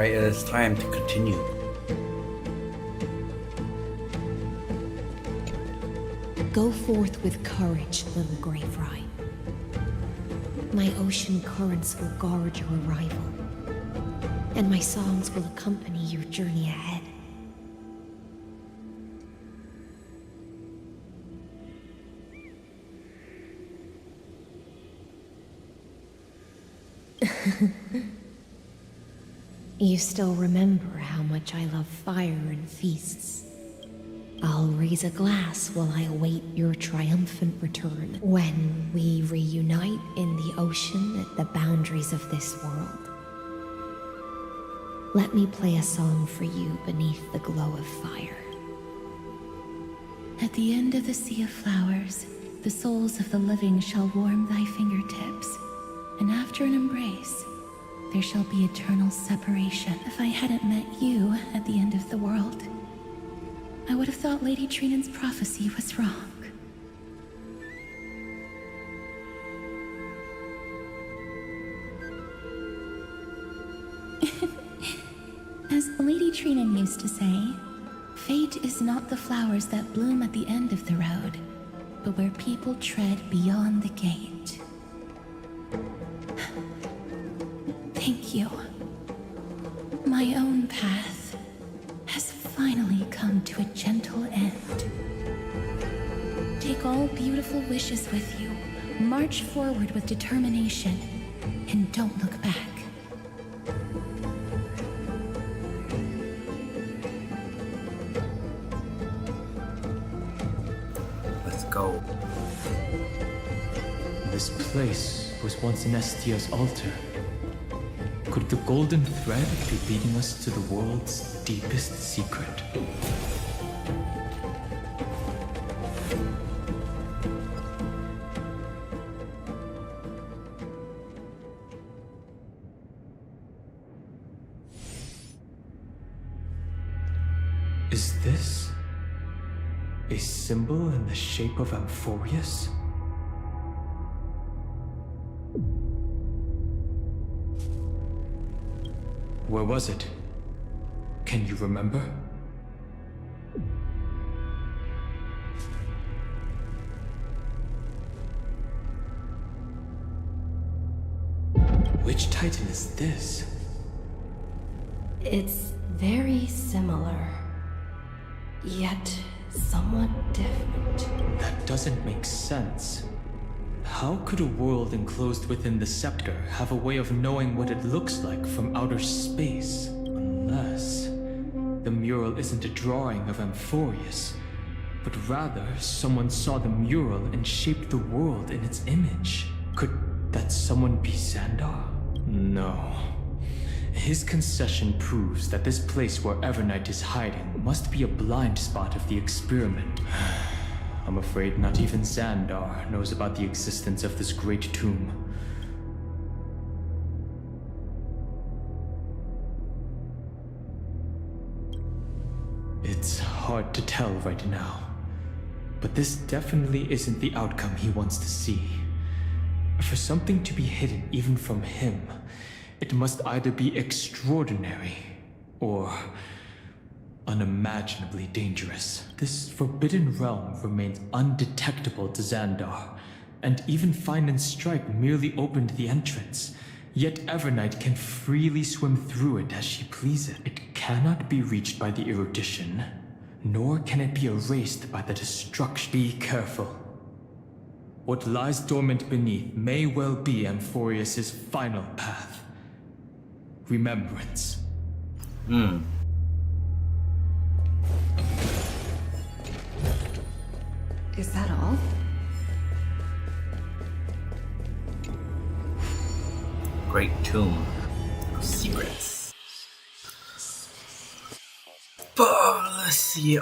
right? It is time to continue. Go forth with courage, little grave rye. My ocean currents will guard your arrival, and my songs will accompany your journey ahead. You still remember how much I love fire and feasts. I'll raise a glass while I await your triumphant return when we reunite in the ocean at the boundaries of this world. Let me play a song for you beneath the glow of fire. At the end of the sea of flowers, the souls of the living shall warm thy fingertips, and after an embrace, there shall be eternal separation. If I hadn't met you at the end of the world, I would have thought Lady Trinan's prophecy was wrong. As Lady Trinan used to say, fate is not the flowers that bloom at the end of the road, but where people tread beyond the gate. Thank you. My own path has finally come to a gentle end. Take all beautiful wishes with you, march forward with determination, and don't look back. Let's go. This place was once Nestia's altar. Could the golden thread be leading us to the world's deepest secret? Is this a symbol in the shape of Amphorius? Where was it? Can you remember? Which Titan is this? It's very similar, yet somewhat different. That doesn't make sense. How could a world enclosed within the scepter have a way of knowing what it looks like from outer space? Unless the mural isn't a drawing of Amphorius, but rather someone saw the mural and shaped the world in its image. Could that someone be Xandar? No. His concession proves that this place where Evernight is hiding must be a blind spot of the experiment. I'm afraid not even Xandar knows about the existence of this great tomb. It's hard to tell right now, but this definitely isn't the outcome he wants to see. For something to be hidden even from him, it must either be extraordinary or unimaginably dangerous. This forbidden realm remains undetectable to Xandar, and even Find and Strike merely opened the entrance. Yet Evernight can freely swim through it as she pleases. It cannot be reached by the erudition, nor can it be erased by the destruction. Be careful. What lies dormant beneath may well be Amphorius' final path. Remembrance. Is that all? Great tomb of secrets. Let's see.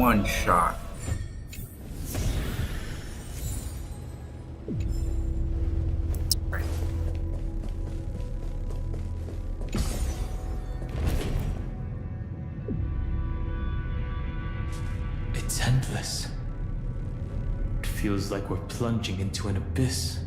one shot. Right. It's endless. It feels like we're plunging into an abyss.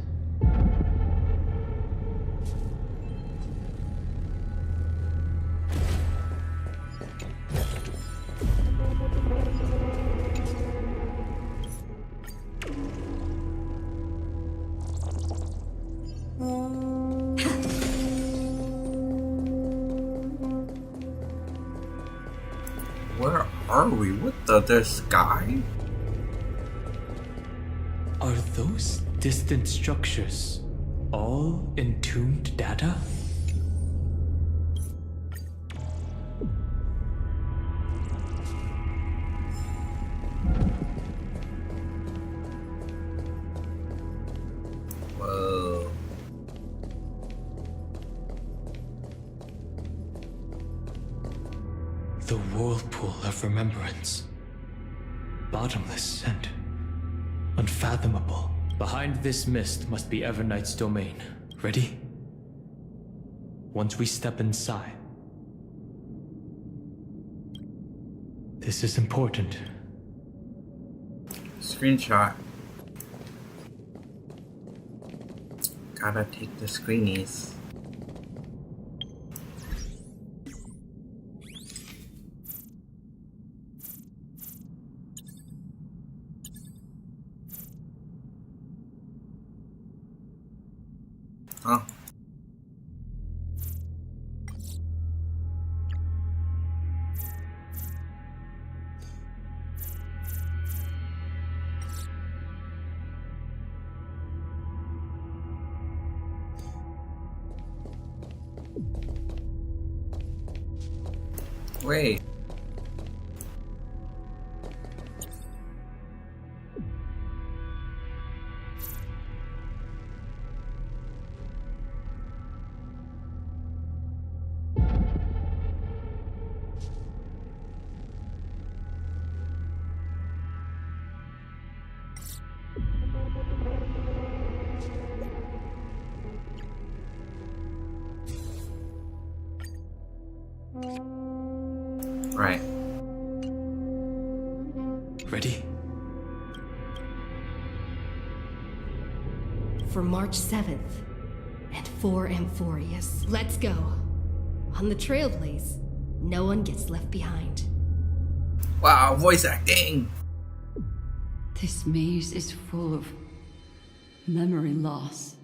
Where are we? What the sky? Are those distant structures all entombed data? Whoa. The whirlpool of remembrance. Bottomless and unfathomable. Behind this mist must be Evernight's domain. Ready? Once we step inside. This is important. Screenshot. Gotta take the screenies. Huh? Wait. Right. Ready? For March 7th, and for Amphorius. Let's go. On the Trailblaze, no one gets left behind. Wow, voice acting! This maze is full of memory loss.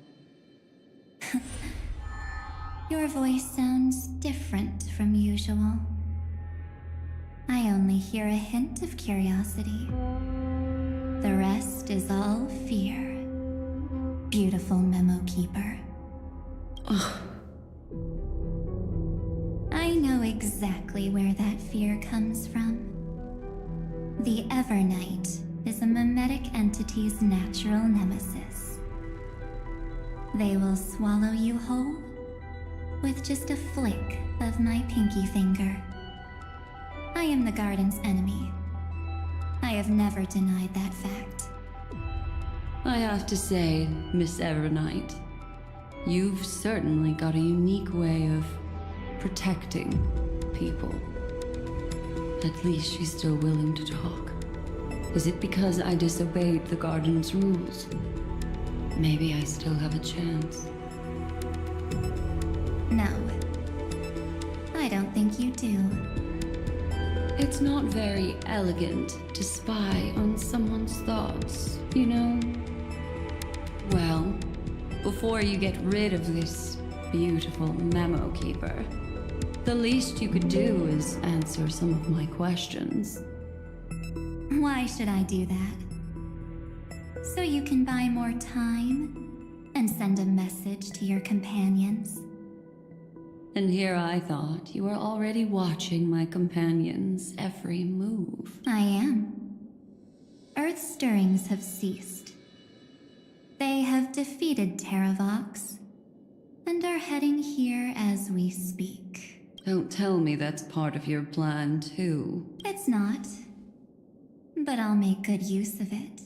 Your voice sounds different from usual. I only hear a hint of curiosity. The rest is all fear. Beautiful memo keeper. Ugh. I know exactly where that fear comes from. The Evernight is a mimetic entity's natural nemesis. They will swallow you whole with just a flick of my pinky finger. I am the garden's enemy. I have never denied that fact. I have to say, Miss Evernight, you've certainly got a unique way of protecting people. At least she's still willing to talk. Is it because I disobeyed the garden's rules? Maybe I still have a chance. No. I don't think you do. It's not very elegant to spy on someone's thoughts, you know? Well, before you get rid of this beautiful memo keeper, the least you could do is answer some of my questions. Why should I do that? So you can buy more time and send a message to your companions? And here I thought you were already watching my companion's every move. I am. Earth's stirrings have ceased. They have defeated Terravox and are heading here as we speak. Don't tell me that's part of your plan, too. It's not. but I'll make good use of it.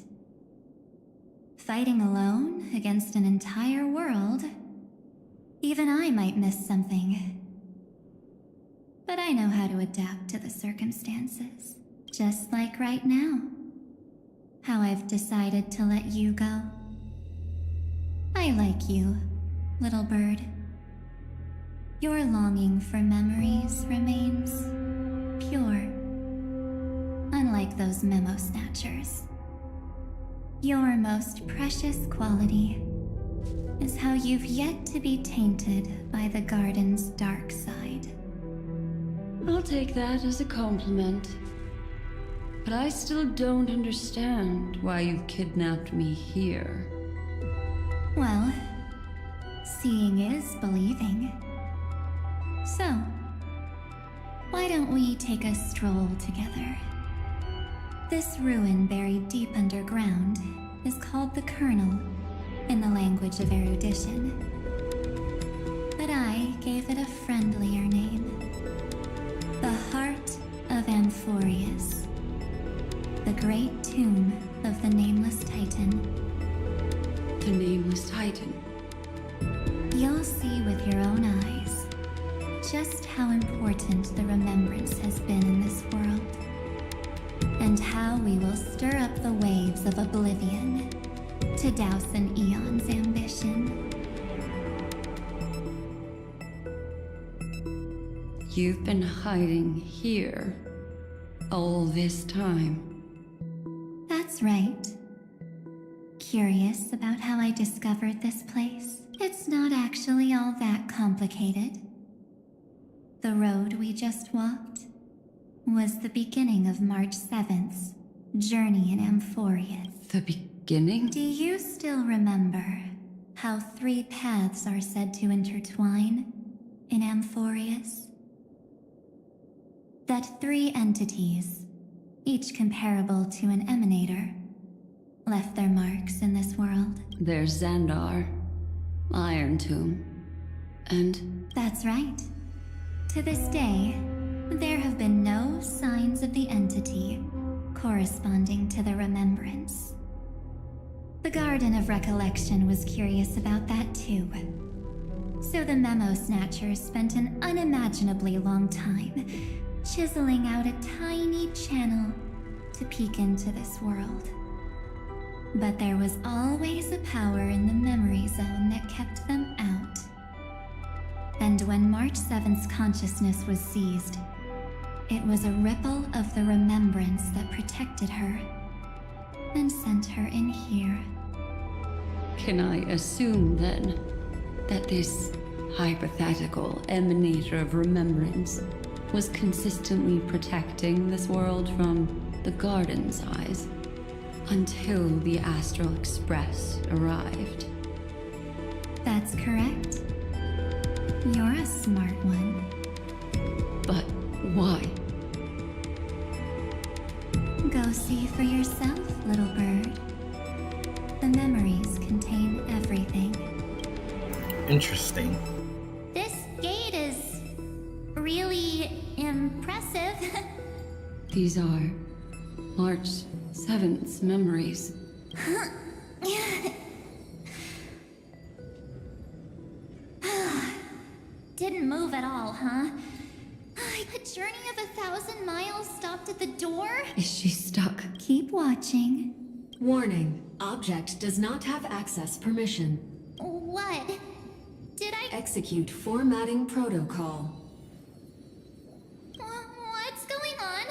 Fighting alone against an entire world, even I might miss something. But I know how to adapt to the circumstances, just like right now. How I've decided to let you go. I like you, little bird. Your longing for memories remains pure, unlike those memo snatchers. Your most precious quality is how you've yet to be tainted by the garden's dark side. I'll take that as a compliment. But I still don't understand why you've kidnapped me here. Well, seeing is believing. So, why don't we take a stroll together? This ruin buried deep underground is called the Kernel in the language of erudition. But I gave it a friendlier name. The Heart of Amphorius. The great tomb of the Nameless Titan. The Nameless Titan. You'll see with your own eyes just how important the remembrance has been in this world, and how we will stir up the waves of oblivion to douse an eon's ambition. You've been hiding here all this time. That's right. Curious about how I discovered this place? It's not actually all that complicated. The road we just walked was the beginning of March 7th's journey in Amphorius. The beginning? Do you still remember how 3 paths are said to intertwine in Amphorius? That 3 entities, each comparable to an emanator, left their marks in this world. There's Xandar, Iron Tomb, and... That's right. To this day, there have been no signs of the entity corresponding to the remembrance. The Garden of Recollection was curious about that too. So the Memo Snatchers spent an unimaginably long time chiseling out a tiny channel to peek into this world. But there was always a power in the memory zone that kept them out. And when March 7th's consciousness was seized, it was a ripple of the remembrance that protected her and sent her in here. Can I assume, then, that this hypothetical emanator of remembrance was consistently protecting this world from the Garden's eyes until the Astral Express arrived? That's correct. You're a smart one. But why? Go see for yourself, little bird. The memories contain everything. Interesting. This gate is really impressive. These are March 7th's memories. Didn't move at all, huh? A journey of 1,000 miles stopped at the door? Is she stuck? Keep watching. Warning. Object does not have access permission. What? Did I... Execute formatting protocol. What's going on?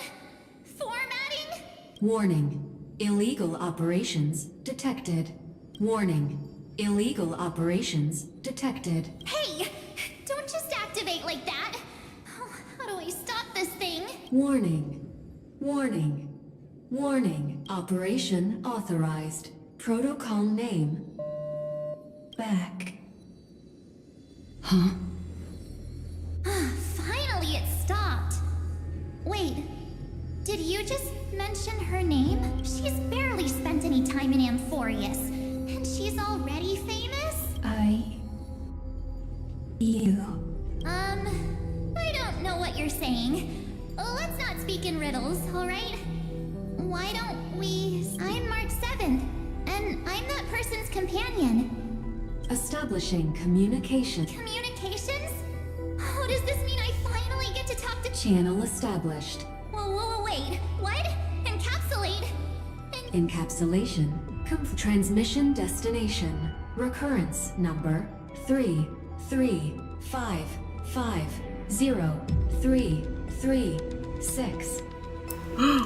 Formatting? Warning. Illegal operations detected. Warning. Illegal operations detected. Hey! Don't just activate like that! How do I stop this thing? Warning. Warning. Warning. Operation authorized. Protocol name. Back. Huh? Finally it stopped! Wait, did you just mention her name? She's barely spent any time in Amphorius, and she's already famous? I don't know what you're saying. Let's not speak in riddles, alright? Why don't companion. Establishing communication. Communications? Oh, does this mean I finally get to talk to Channel established. Whoa, wait. What? Encapsulate? Encapsulation. Transmission destination. Recurrence number 335503336. Huh?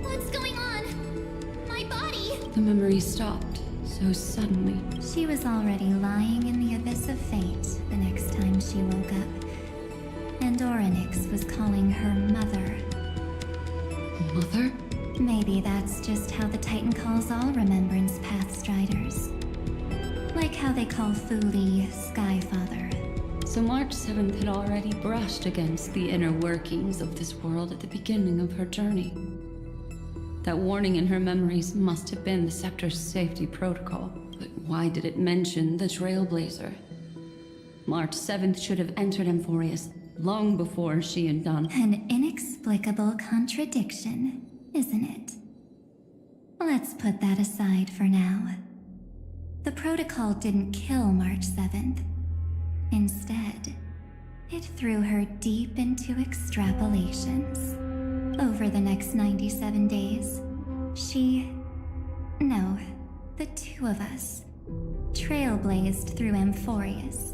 What's going on? My body? The memory stopped so suddenly. She was already lying in the abyss of fate the next time she woke up. And Orynyx was calling her mother. Mother? Maybe that's just how the Titan calls all Remembrance Pathstriders. Like how they call Thule Skyfather. So March 7th had already brushed against the inner workings of this world at the beginning of her journey. That warning in her memories must have been the Scepter's safety protocol. But why did it mention the Trailblazer? March 7th should have entered Amphorius long before she had done. An inexplicable contradiction, isn't it? Let's put that aside for now. The protocol didn't kill March 7th. Instead, it threw her deep into extrapolations. Over the next 97 days, the two of us, trailblazed through Amphorius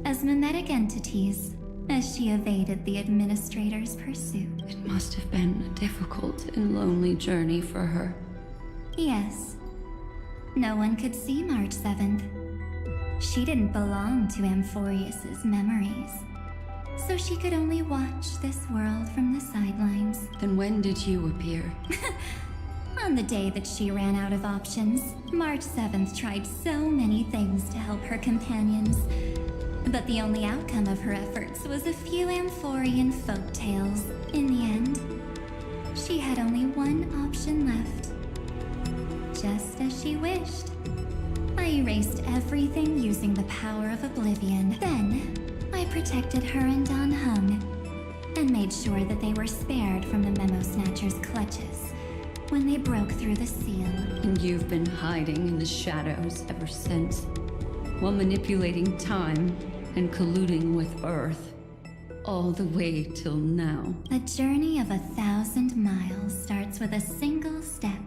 as mimetic entities as she evaded the administrator's pursuit. It must have been a difficult and lonely journey for her. Yes. No one could see March 7th. She didn't belong to Amphorius's memories, so she could only watch this world from the sidelines. Then when did you appear? On the day that she ran out of options, March 7th tried so many things to help her companions. But the only outcome of her efforts was a few Amphorian folktales. In the end, she had only one option left. Just as she wished. I erased everything using the power of oblivion. Then, I protected her and Don Hung, and made sure that they were spared from the Memo Snatcher's clutches when they broke through the seal. And you've been hiding in the shadows ever since, while manipulating time and colluding with Earth, all the way till now. A journey of 1,000 miles starts with a single step.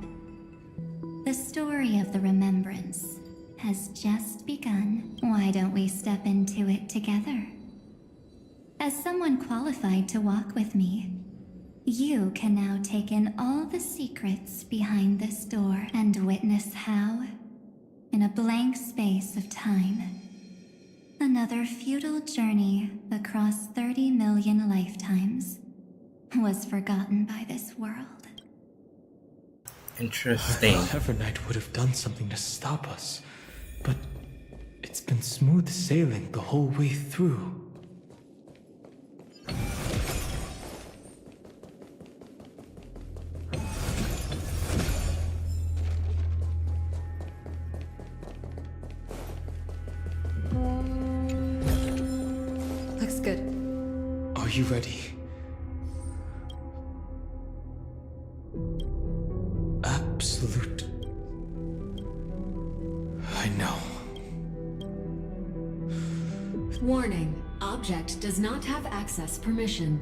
The story of the Remembrance has just begun. Why don't we step into it together? As someone qualified to walk with me, you can now take in all the secrets behind this door and witness how, in a blank space of time, another futile journey across 30 million lifetimes was forgotten by this world. Interesting. Evernight would have done something to stop us, but it's been smooth sailing the whole way through. Looks good. Are you ready? Absolute. I know. Warning. Object does not have access permission.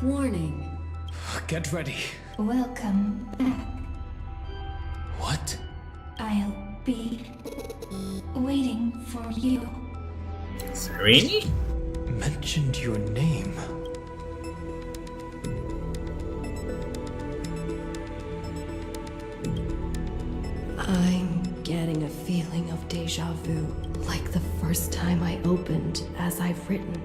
Warning. Get ready. Welcome back. What? I'll be waiting for you. Serene? Mentioned your name. I'm getting a feeling of deja vu, like the first time I opened as I've written.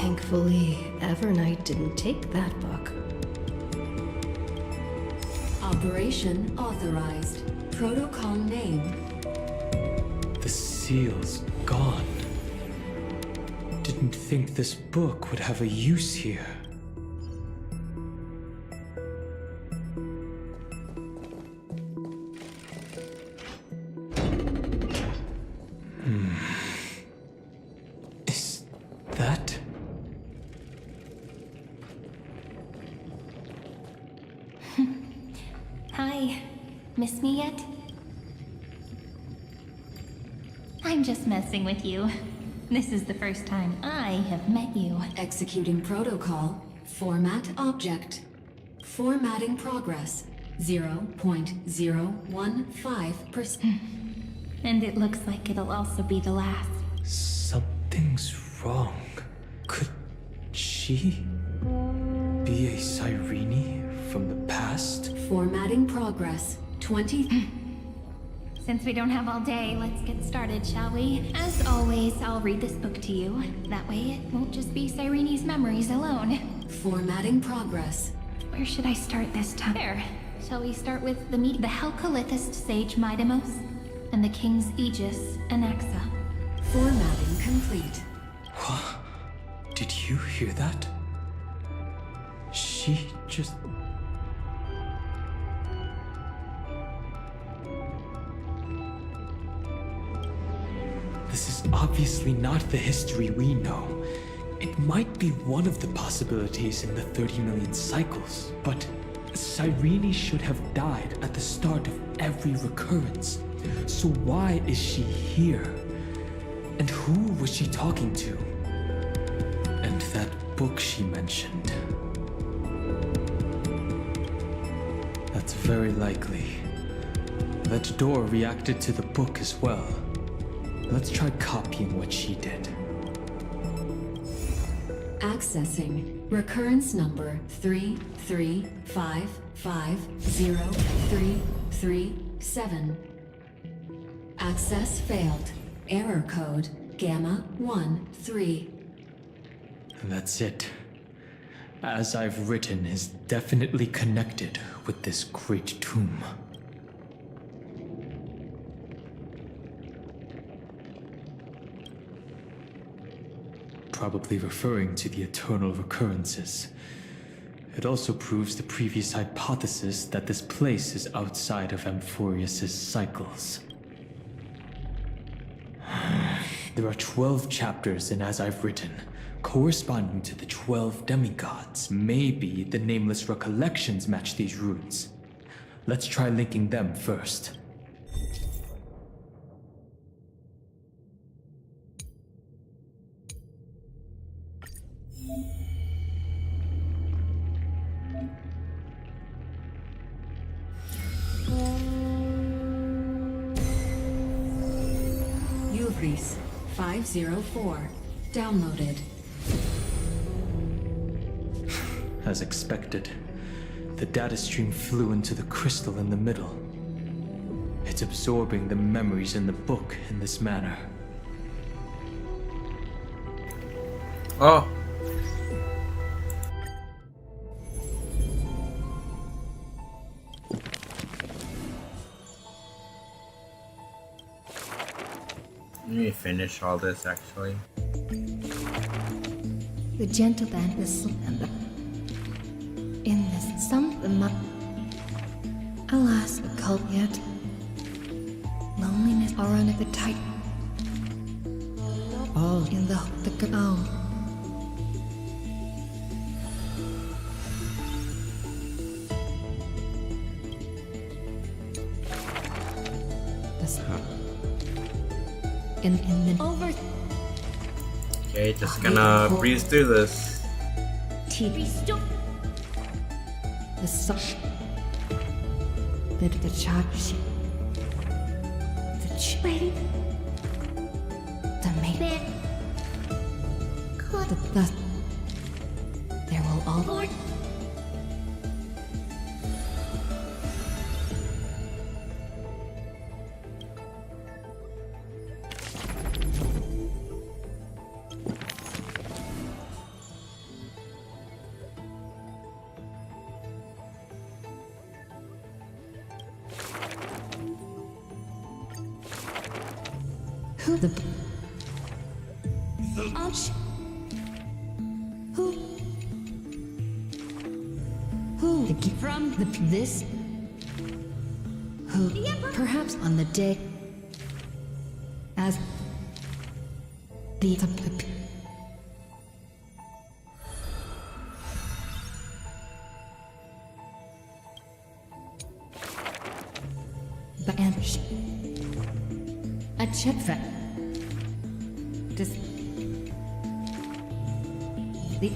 Thankfully, Evernight didn't take that book. Operation authorized. Protocol name. The seal's gone. Didn't think this book would have a use here. Is Miss me yet? I'm just messing with you. This is the first time I have met you. Executing protocol. Format object. Formatting progress. 0.015%. And it looks like it'll also be the last. Something's wrong. Could she be a Cyrene from the past? Formatting progress. 20. Since we don't have all day, let's get started, shall we? As always, I'll read this book to you. That way, it won't just be Cyrene's memories alone. Formatting progress. Where should I start this time? There. Shall we start with the Helcolithist sage Midamos and the king's aegis, Anaxa? Formatting complete. What? Did you hear that? She just... This is obviously not the history we know. It might be one of the possibilities in the 30 million cycles, but Cyrene should have died at the start of every recurrence. So why is she here? And who was she talking to? And that book she mentioned. That's very likely. That door reacted to the book as well. Let's try copying what she did. Accessing recurrence number 335503337. Access failed. Error code Gamma 13. That's it. As I've written is definitely connected with this great tomb. Probably referring to the eternal recurrences. It also proves the previous hypothesis that this place is outside of Amphorius' cycles. There are 12 chapters in As I've Written, corresponding to the 12 demigods. Maybe the nameless recollections match these runes. Let's try linking them first. Uvris 504. Downloaded. As expected, the data stream flew into the crystal in the middle. It's absorbing the memories in the book in this manner. Oh. Let me finish all this actually. The gentle band was in this some alas, the cult yet. Loneliness are on the tight. All in the oh. In the over Okay, just gonna breeze through this. TV stop. The sush. The charge. The chain. The mate. The there will all. Who the who the from the this who perhaps on the day as the The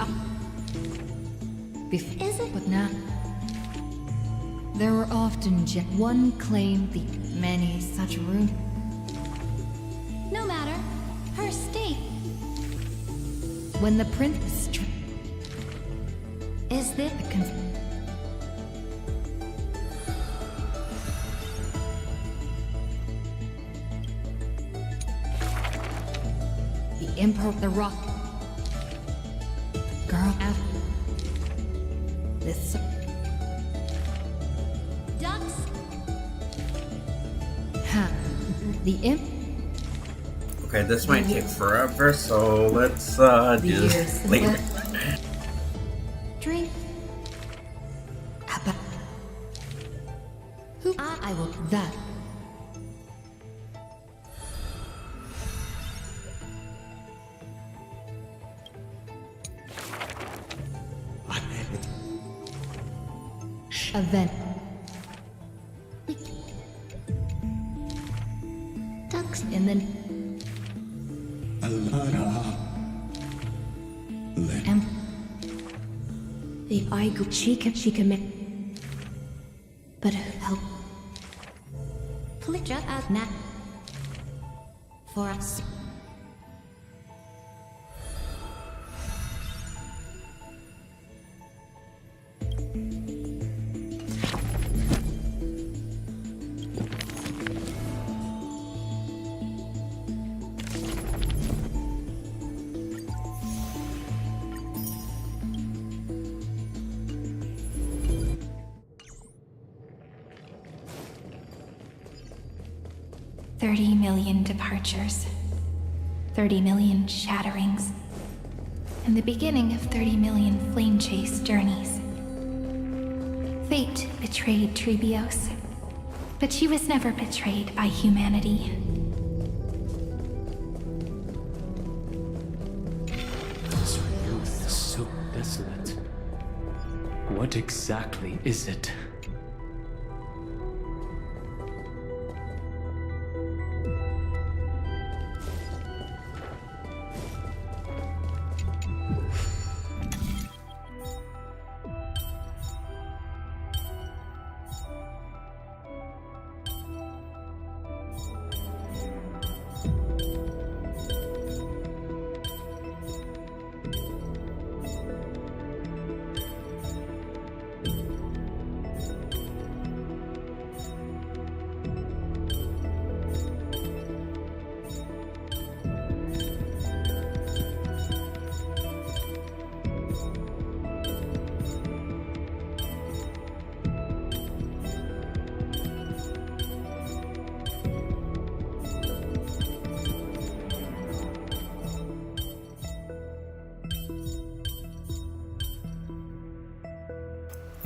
is it? But now there were often one claimed the many such rooms. No matter. Her state. When the prince Is this? The emperor, the rock, girl after this. Ducks. Ha! The imp. Okay, this might take forever, so let's years. just leave it. Drink. Abba. Who? I will. That. Event. Ducks. And then. The Aigu she can make. But help. Please at Nat. For us. $30 million departures, 30 million shatterings, and the beginning of 30 million flame chase journeys. Fate betrayed Trebios, but she was never betrayed by humanity. This youth is so desolate. What exactly is it?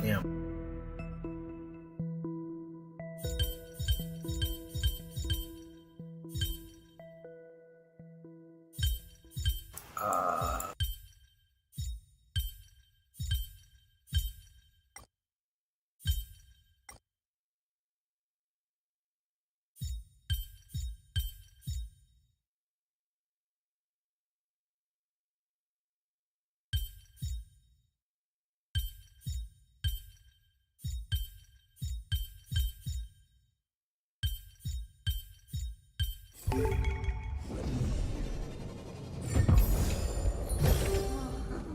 Yeah.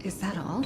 Is that all?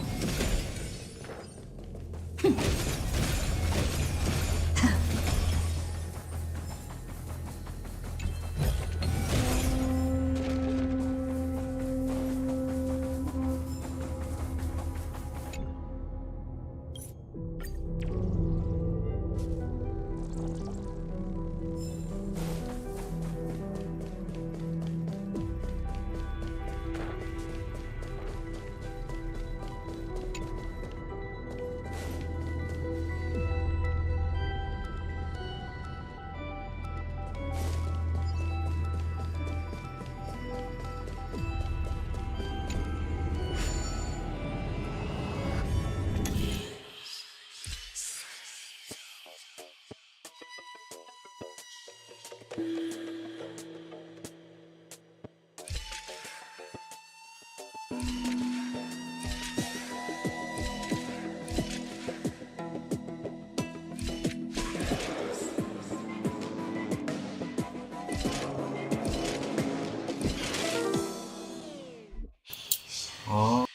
Oh.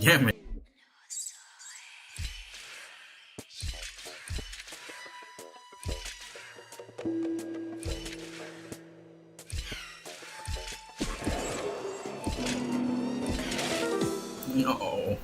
Damn it. No.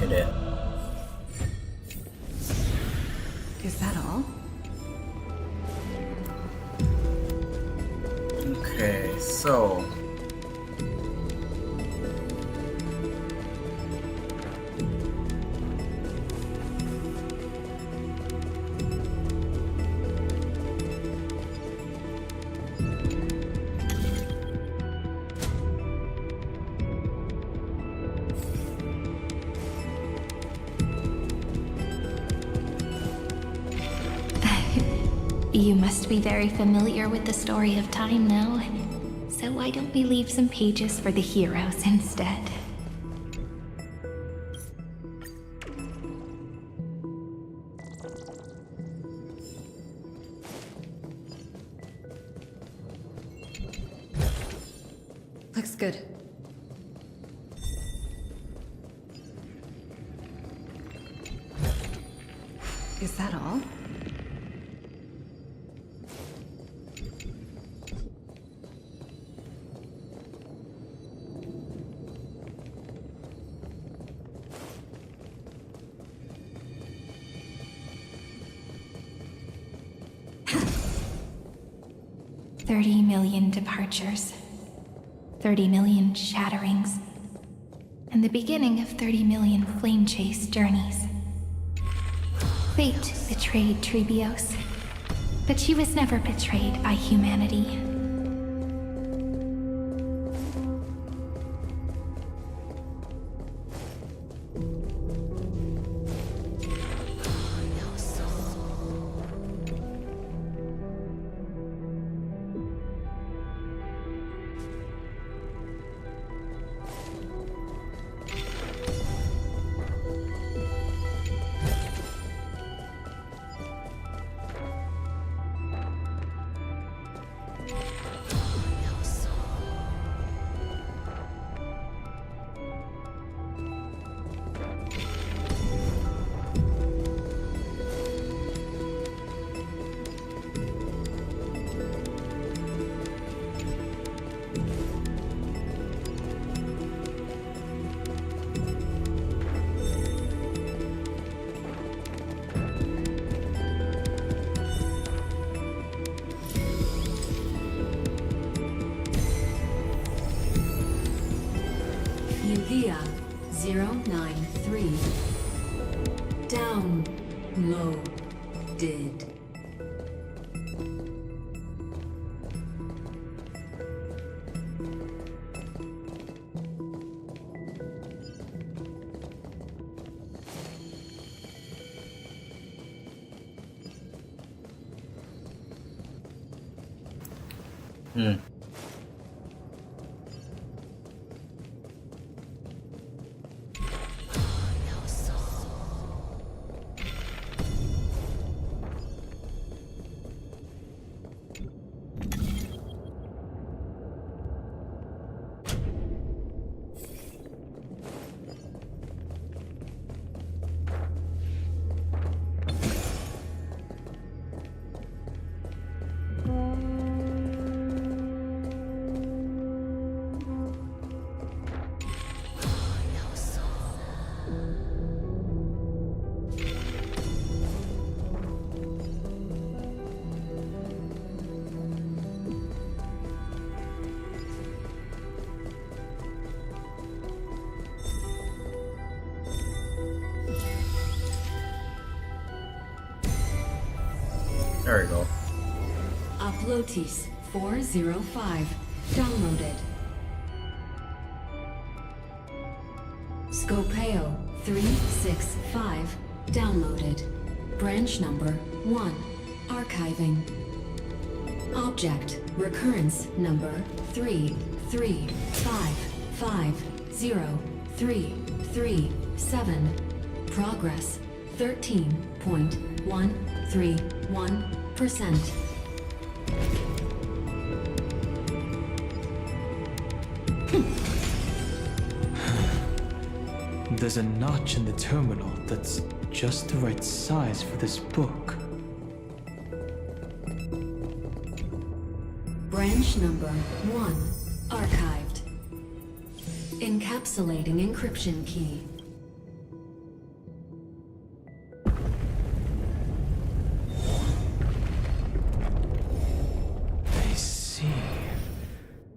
Did it. Is that all? Okay, so. You must be very familiar with the story of time now. So why don't we leave some pages for the heroes instead? Looks good. Is that all? $30 million departures, 30 million shatterings, and the beginning of 30 million flame chase journeys. Fate betrayed Trebios, but she was never betrayed by humanity. Loaded. There we go. Uplotis 405. Downloaded. Scopeo 365. Downloaded. Branch number 1. Archiving. Object recurrence number 335503337. Progress 13.131%. There's a notch in the terminal that's just the right size for this book. Branch number 1. Archived. Encapsulating encryption key. I see.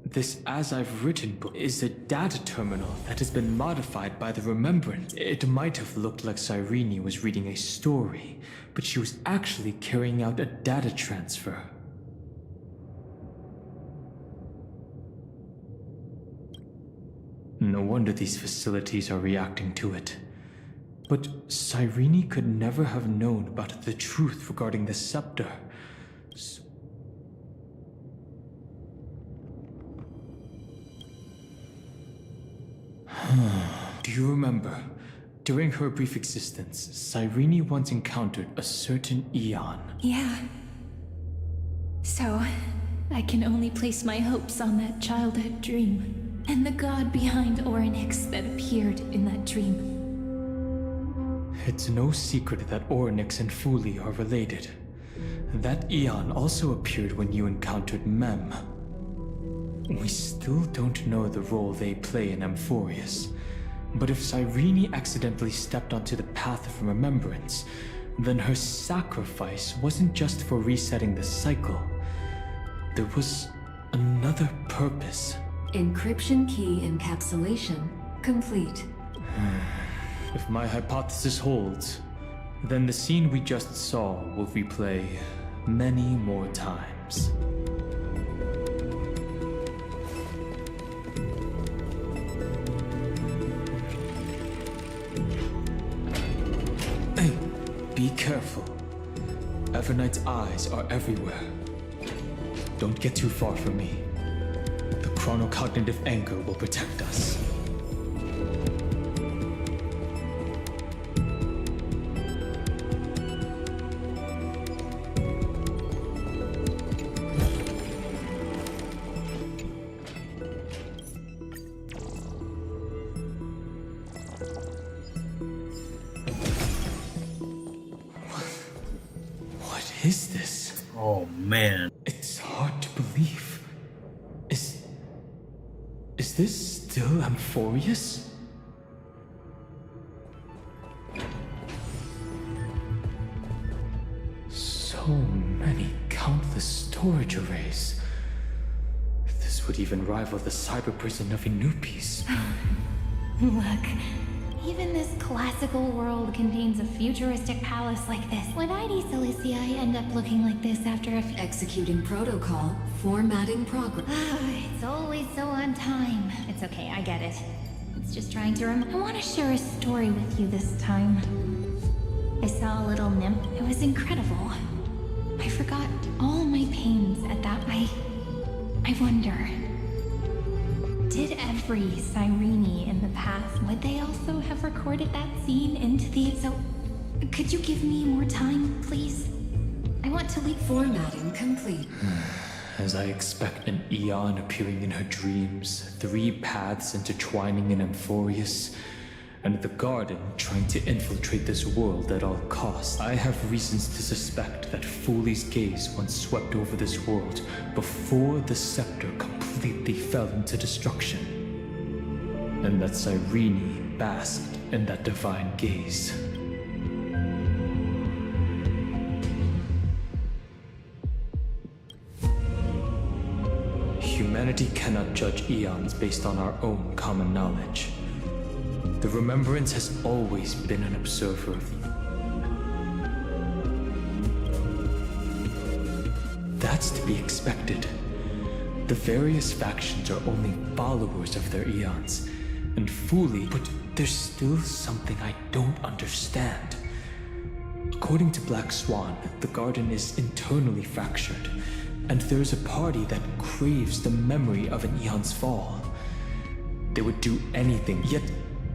This As I've Written book is a data terminal that has been modified by the Remembrance. It might have looked like Cyrene was reading a story, but she was actually carrying out a data transfer. No wonder these facilities are reacting to it. But Cyrene could never have known about the truth regarding the scepter. Do you remember? During her brief existence, Cyrene once encountered a certain Eon. Yeah. So, I can only place my hopes on that childhood dream, and the god behind Orynyx that appeared in that dream. It's no secret that Orynyx and Fuli are related. That Eon also appeared when you encountered Mem. We still don't know the role they play in Amphorius. But if Cyrene accidentally stepped onto the path of remembrance, then her sacrifice wasn't just for resetting the cycle. There was another purpose. Encryption key encapsulation complete. If my hypothesis holds, then the scene we just saw will replay many more times. Hey, be careful. Evernight's eyes are everywhere. Don't get too far from me. The chronocognitive anchor will protect us. What is this? Oh man. It's hard to believe. Is this still Amphorius? So many countless storage arrays. This would even rival the cyber prison of Inupis. Look, Even this classical world contains a futuristic palace like this. Would ID Silicii end up looking like this after a few... Executing protocol. Formatting progress. It's always so on time. It's okay, I get it. It's just trying to I want to share a story with you this time. I saw a little nymph. It was incredible. I forgot all my pains at that. I wonder... Did every Cyrene in the past, would they also have recorded that scene into the... So, could you give me more time, please? I want to leave... Formatting complete. As I expect an Eon appearing in her dreams, 3 paths intertwining in Amphorius, and the Garden trying to infiltrate this world at all costs. I have reasons to suspect that Fooley's gaze once swept over this world before the scepter completely fell into destruction, and that Cyrene basked in that divine gaze. Humanity cannot judge eons based on our own common knowledge. The Remembrance has always been an observer of the... That's to be expected. The various factions are only followers of their eons, and Fooley, but there's still something I don't understand. According to Black Swan, the Garden is internally fractured, and there's a party that craves the memory of an eon's fall. They would do anything, yet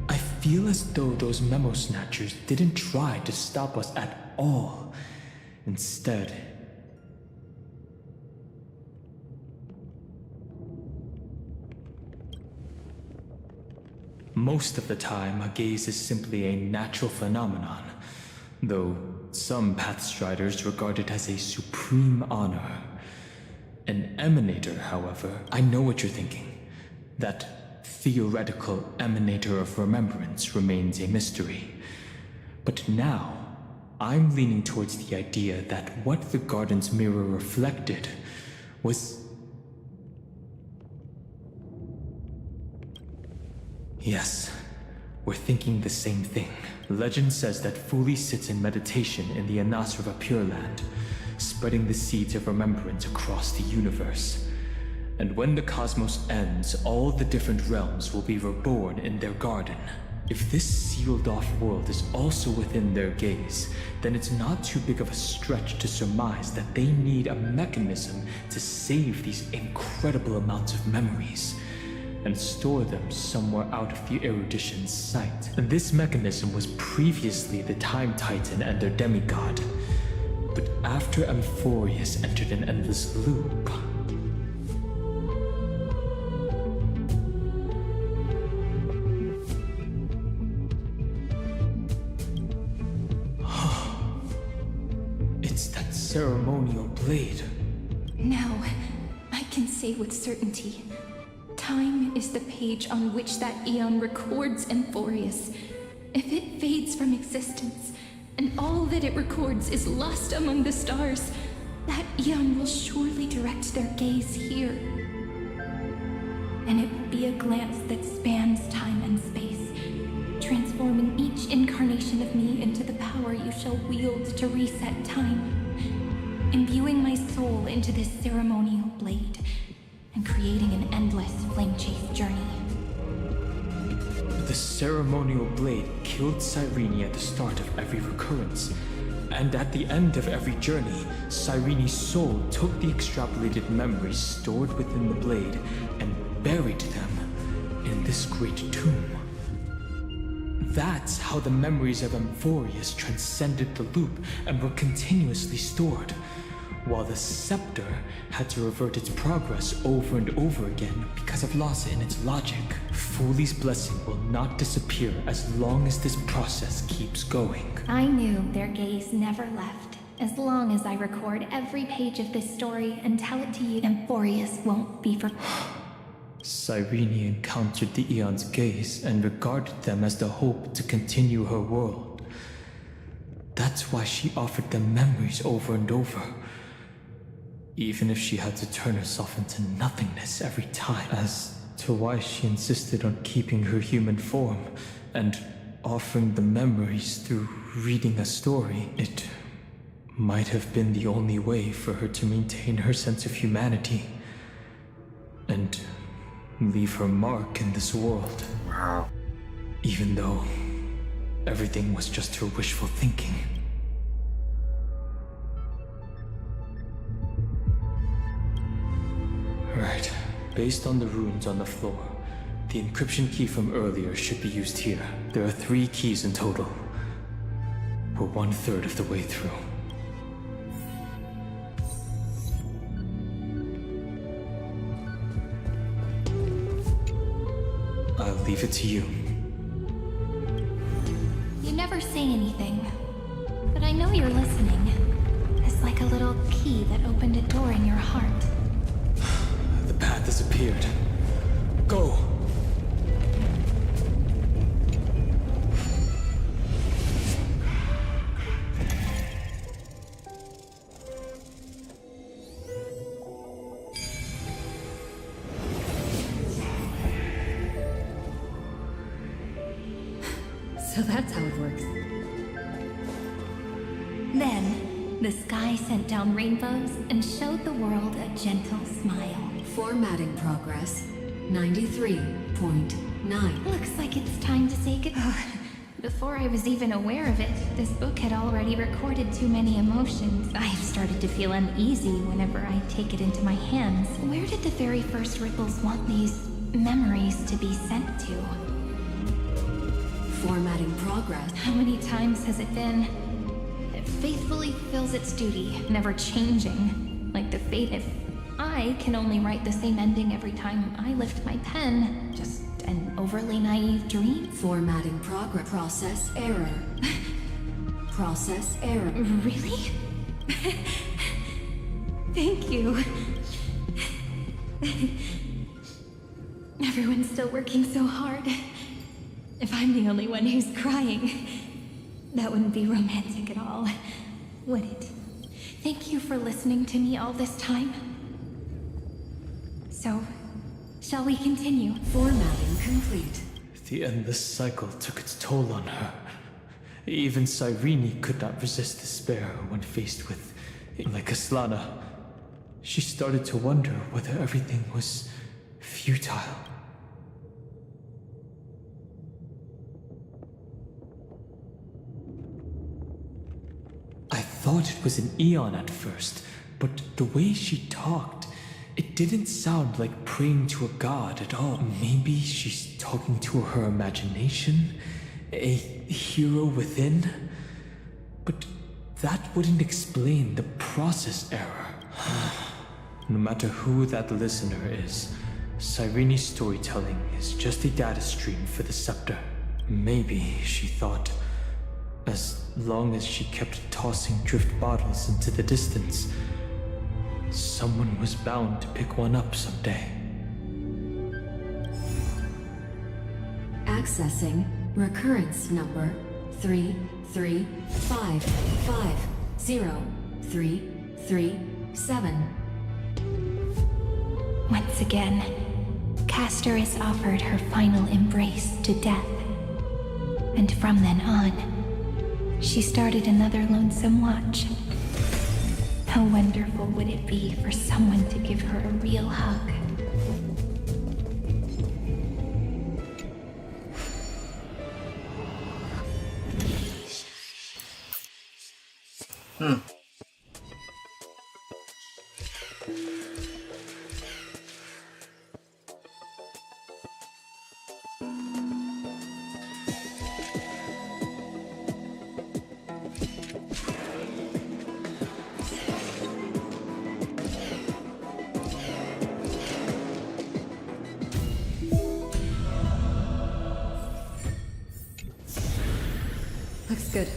I feel as though those memo snatchers didn't try to stop us at all. Instead, most of the time, a gaze is simply a natural phenomenon, though some Pathstriders regard it as a supreme honor. An emanator, however, I know what you're thinking. That theoretical emanator of remembrance remains a mystery. But now, I'm leaning towards the idea that what the Garden's mirror reflected was... Yes, we're thinking the same thing. Legend says that Fooley sits in meditation in the Anasrava Pure Land, spreading the seeds of remembrance across the universe. And when the cosmos ends, all the different realms will be reborn in their garden. If this sealed-off world is also within their gaze, then it's not too big of a stretch to surmise that they need a mechanism to save these incredible amounts of memories and store them somewhere out of the erudition's sight. And this mechanism was previously the Time Titan and their demigod. But after Amphorius entered an endless loop... It's that ceremonial blade. Now, I can say with certainty, time is the page on which that eon records Amphorius. If it fades from existence, and all that it records is lost among the stars, that eon will surely direct their gaze here. And it will be a glance that spans time and space, transforming each incarnation of me into the power you shall wield to reset time, imbuing my soul into this ceremonial blade, and creating an endless flame-chase journey. The ceremonial blade killed Cyrene at the start of every recurrence, and at the end of every journey, Cyrene's soul took the extrapolated memories stored within the blade and buried them in this great tomb. That's how the memories of Amphorius transcended the loop and were continuously stored, while the scepter had to revert its progress over and over again because of loss in its logic. Fooley's blessing will not disappear as long as this process keeps going. I knew their gaze never left. As long as I record every page of this story and tell it to you, Amphorius won't be forgotten. Cyrene encountered the Eon's gaze and regarded them as the hope to continue her world. That's why she offered them memories over and over, even if she had to turn herself into nothingness every time. As to why she insisted on keeping her human form and offering the memories through reading a story. It might have been the only way for her to maintain her sense of humanity and leave her mark in this world. Wow. Even though everything was just her wishful thinking. Right. Based on the runes on the floor, the encryption key from earlier should be used here. There are 3 keys in total. We're 1/3 of the way through. I'll leave it to you. You never say anything, but I know you're listening. It's like a little key that opened a door in your heart. The path has appeared. Go! So that's how it works. Then, the sky sent down rainbows and showed the world a gentle smile. Formatting progress 93.9. Looks like it's time to say goodbye. Before I was even aware of it, this book had already recorded too many emotions. I have started to feel uneasy whenever I take it into my hands. Where did the very first ripples want these memories to be sent to? Formatting progress. How many times has it been? It faithfully fulfills its duty, never changing. Like the fate if I can only write the same ending every time I lift my pen. Just an overly naive dream? Formatting progress. Process error. Process error. Really? Thank you. Everyone's still working so hard. If I'm the only one who's crying, that wouldn't be romantic at all, would it? Thank you for listening to me all this time. So, shall we continue? Formatting complete. The endless cycle took its toll on her. Even Cyrene could not resist despair when faced with, like Aslana. She started to wonder whether everything was futile. I thought it was an Eon at first, but the way she talked, it didn't sound like praying to a god at all. Maybe she's talking to her imagination? A hero within? But that wouldn't explain the process error. No matter who that listener is, Cyrene's storytelling is just a data stream for the scepter. Maybe, she thought, as long as she kept tossing drift bottles into the distance, someone was bound to pick one up someday. Accessing recurrence number 335503337. Once again, Castor is offered her final embrace to death. And from then on, she started another lonesome watch. How wonderful would it be for someone to give her a real hug? Looks good.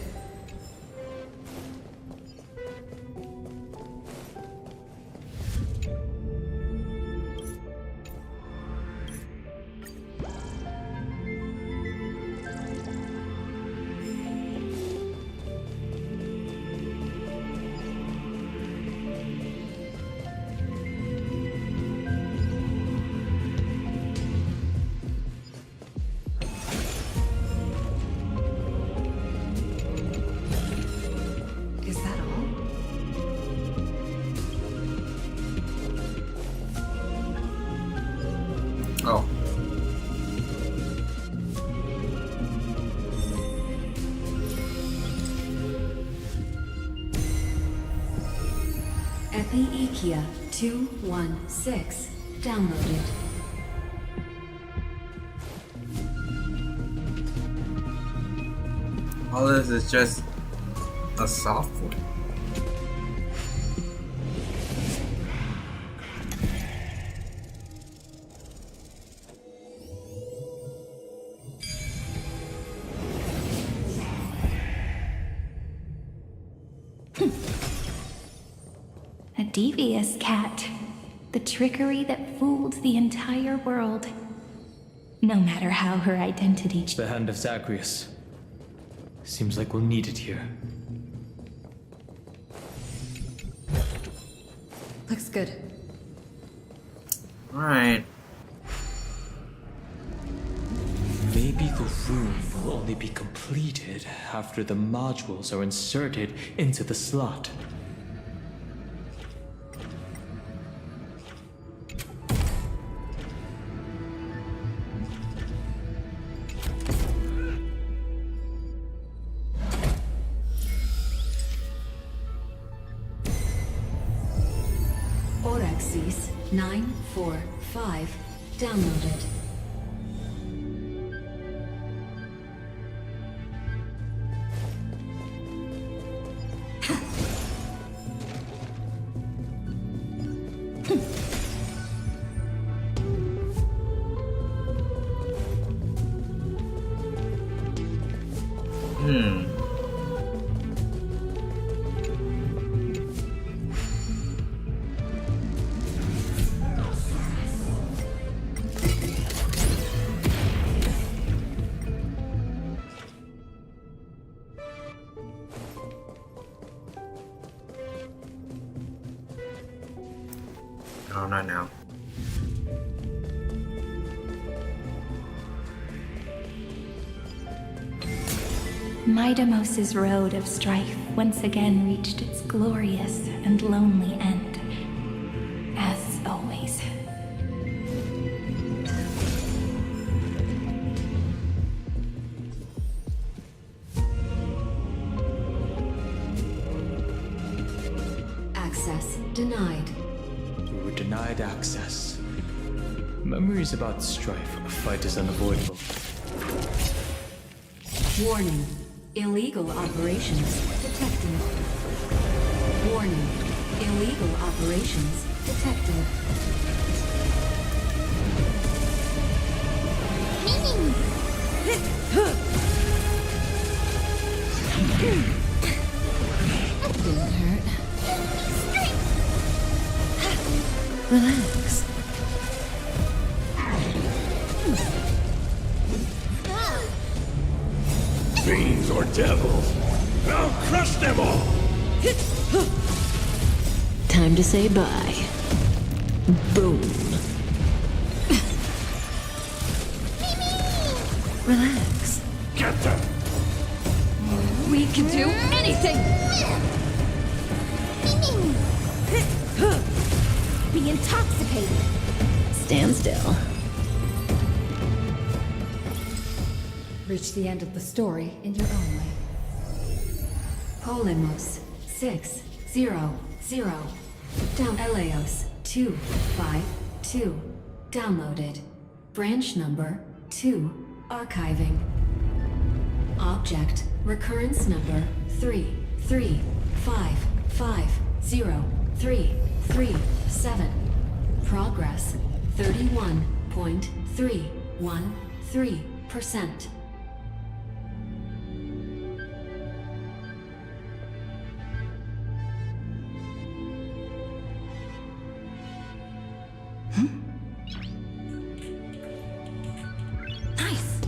Epi-Ikia 216 downloaded. All this is just a software. A devious cat. The trickery that fooled the entire world. No matter how her identity The hand of Zagreus. Seems like we'll need it here. Looks good. Alright. Maybe the room will only be completed after the modules are inserted into the slot. Orexis 945 downloaded. No, not now. Midamos's road of strife once again reached its glorious and lonely end. As always. Access denied. We were denied access. Memories about strife. A fight is unavoidable. Warning. Illegal operations detected. Warning. Illegal operations detected. Didn't hurt. Relax. Fiends or devils, I'll crush them all! Time to say bye. Boom. Relax. Get them! We can do anything! Be intoxicated! Stand still. Reach the end of the story in your own way. Polymos 600 down Eleos 252 downloaded. Branch number 2 archiving. Object recurrence number 3355037. Progress 31.313%. Nice!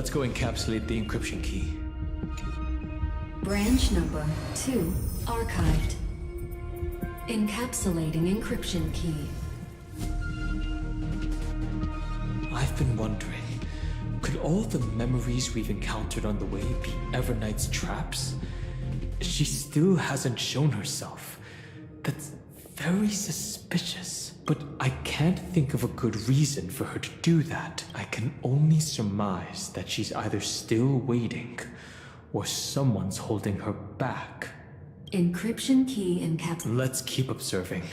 Let's go encapsulate the encryption key. Branch number 2 archived. Encapsulating encryption key. I've been wondering, could all the memories we've encountered on the way be Evernight's traps? She still hasn't shown herself. That's very suspicious. But I can't think of a good reason for her to do that. I can only surmise that she's either still waiting, or someone's holding her back. Encryption key encapsulated. Let's keep observing.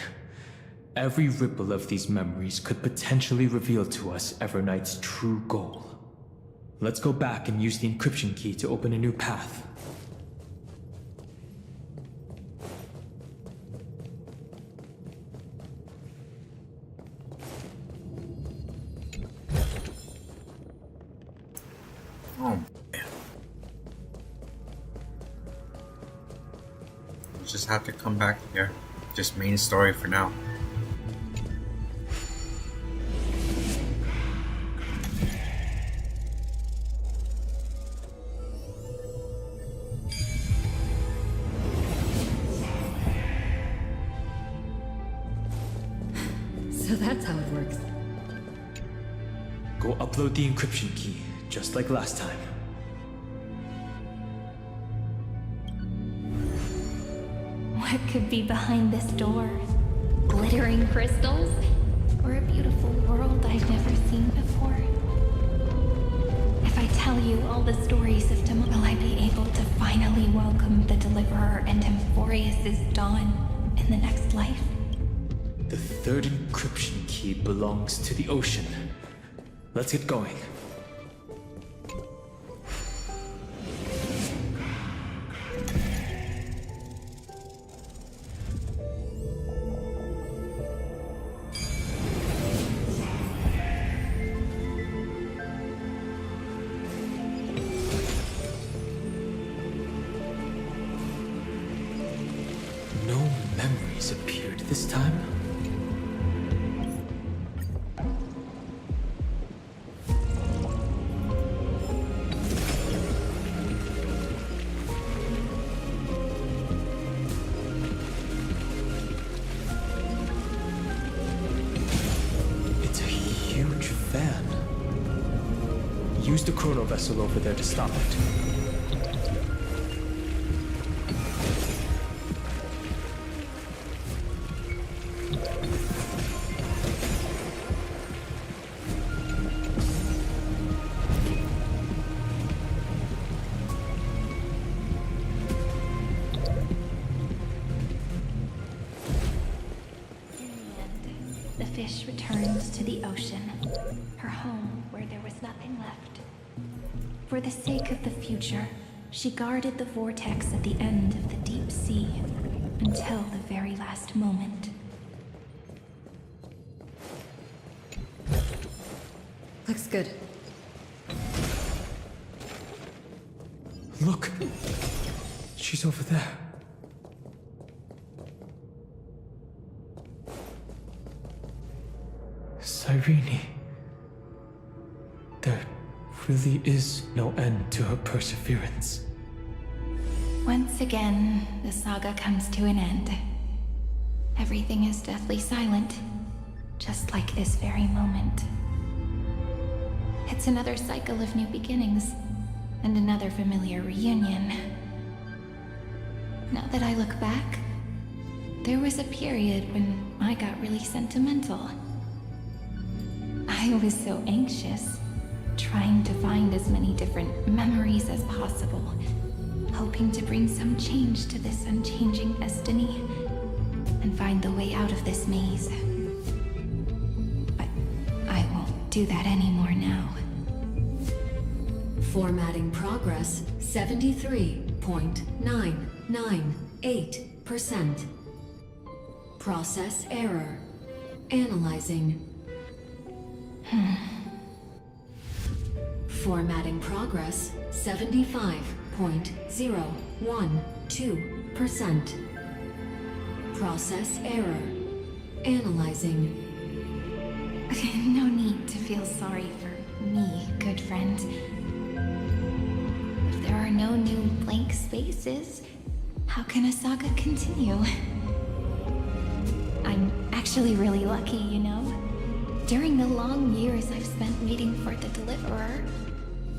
Every ripple of these memories could potentially reveal to us Evernight's true goal. Let's go back and use the encryption key to open a new path. Oh, man. We just have to come back here. Just main story for now. So that's how it works. Go upload the encryption key, just like last time. What could be behind this door? Glittering crystals? Or a beautiful world I've never seen before? If I tell you all the stories of tomorrow, will I be able to finally welcome the Deliverer and Emphorius' dawn in the next life? The third encryption key belongs to the ocean. Let's get going. No memories appeared this time. It's a huge fan. Use the chrono vessel over there to stop it. The fish returns to the ocean, her home where there was nothing left. For the sake of the future, she guarded the vortex at the end of the deep sea until the very last moment. Looks good. Look! She's over there. Cyrene. There really is no end to her perseverance. Once again, the saga comes to an end. Everything is deathly silent, just like this very moment. It's another cycle of new beginnings, and another familiar reunion. Now that I look back, there was a period when I got really sentimental. I was so anxious, trying to find as many different memories as possible, hoping to bring some change to this unchanging destiny and find the way out of this maze. But I won't do that anymore now. Formatting progress 73.998%. Process error. Analyzing. Formatting progress 75.012%. Process error. Analyzing. No need to feel sorry for me, good friend. If there are no new blank spaces, how can a saga continue? I'm actually really lucky, you know? During the long years I've spent waiting for the Deliverer,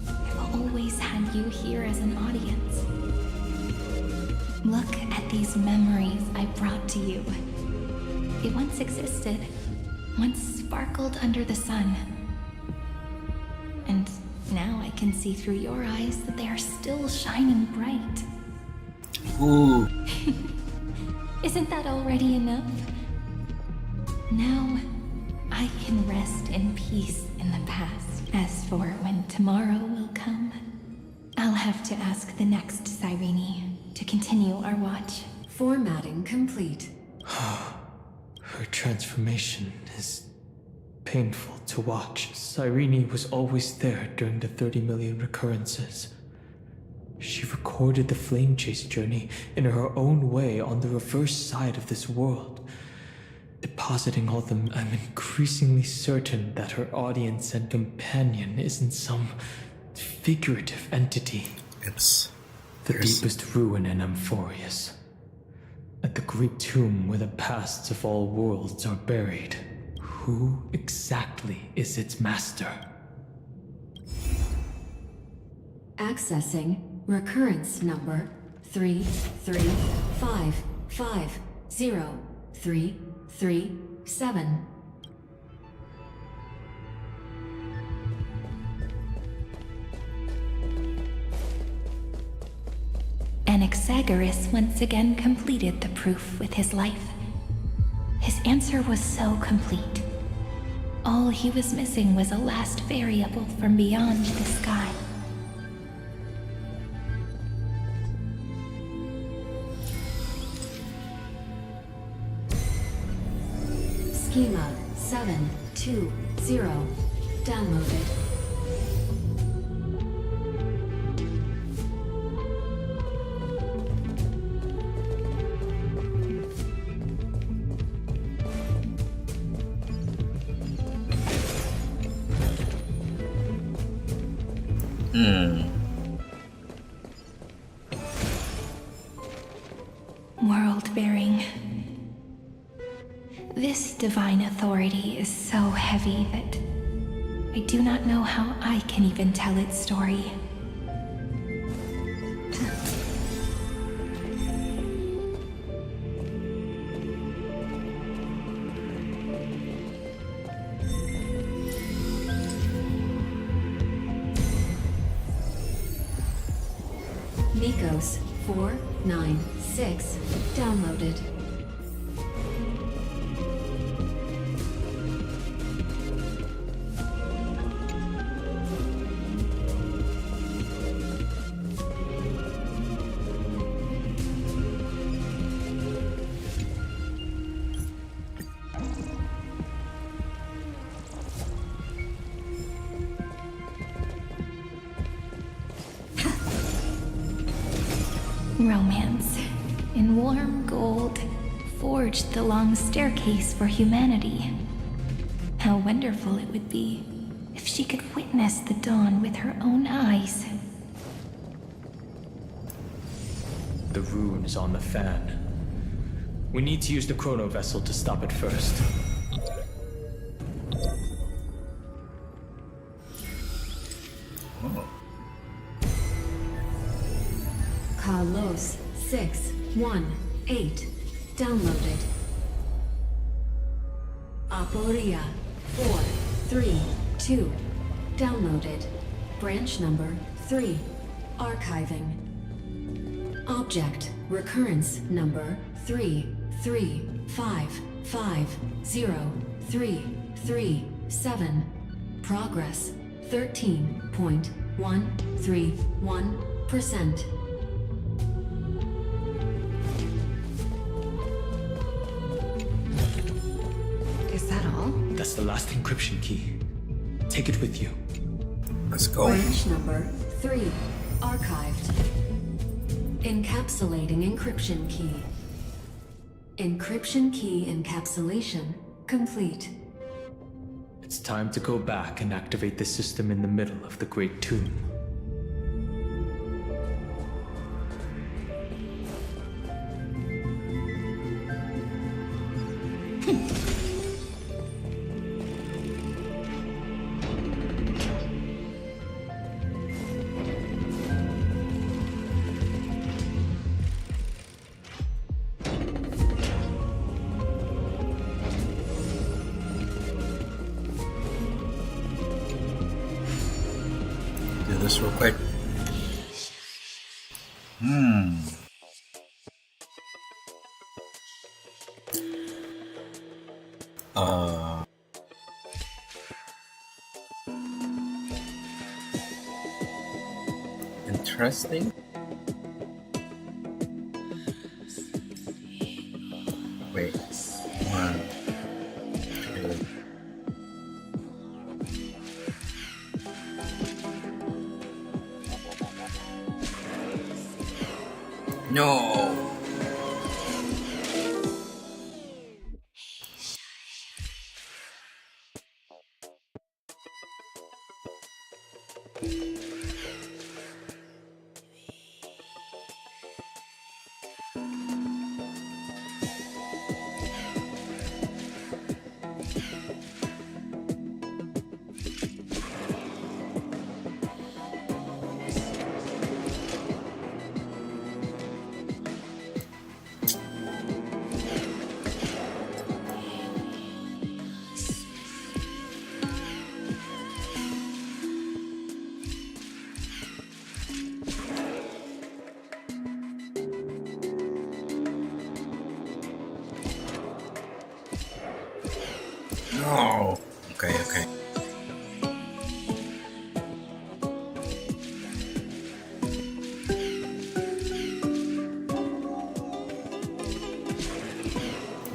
I've always had you here as an audience. Look at these memories I brought to you. They once existed, once sparkled under the sun. And now I can see through your eyes that they are still shining bright. Ooh. Isn't that already enough? Now, I can rest in peace in the past. As for when tomorrow will come, I'll have to ask the next Cyrene to continue our watch. Formatting complete. Her transformation is painful to watch. Cyrene was always there during the 30 million recurrences. She recorded the flame chase journey in her own way on the reverse side of this world. Depositing all them, I'm increasingly certain that her audience and companion isn't some figurative entity. It's the deepest ruin in Amphorius. At the great tomb where the pasts of all worlds are buried. Who exactly is its master? Accessing recurrence number 335503337. Anaxagoras once again completed the proof with his life. His answer was so complete. All he was missing was a last variable from beyond the sky. Schema 720 downloaded. World-bearing. This divine authority is so heavy that I do not know how I can even tell its story. Nikos 496 downloaded. Romance, in warm gold, forged the long staircase for humanity. How wonderful it would be if she could witness the dawn with her own eyes. The rune is on the fan. We need to use the chrono vessel to stop it first. Oh. Carlos 618 downloaded. Aporia 432 downloaded. Branch number 3 archiving. Object recurrence number 335503337. Progress 13.131%. Is that all? That's the last encryption key. Take it with you. Let's go. Branch number 3 archived. Encapsulating encryption key. Encryption key encapsulation complete. It's time to go back and activate the system in the middle of the Great Tomb. Do this real quick. Interesting. Wait, 1, 2. No. No. Okay, okay.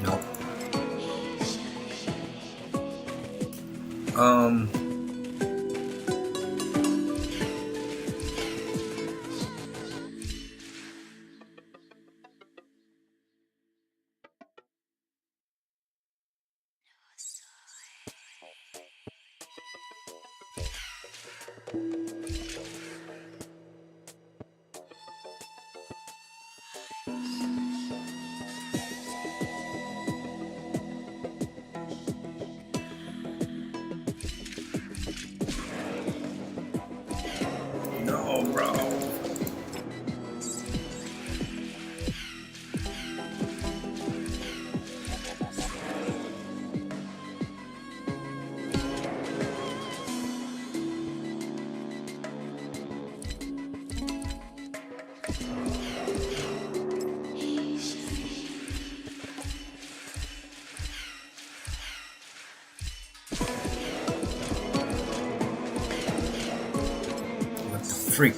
Nope. No, bro. What the freak?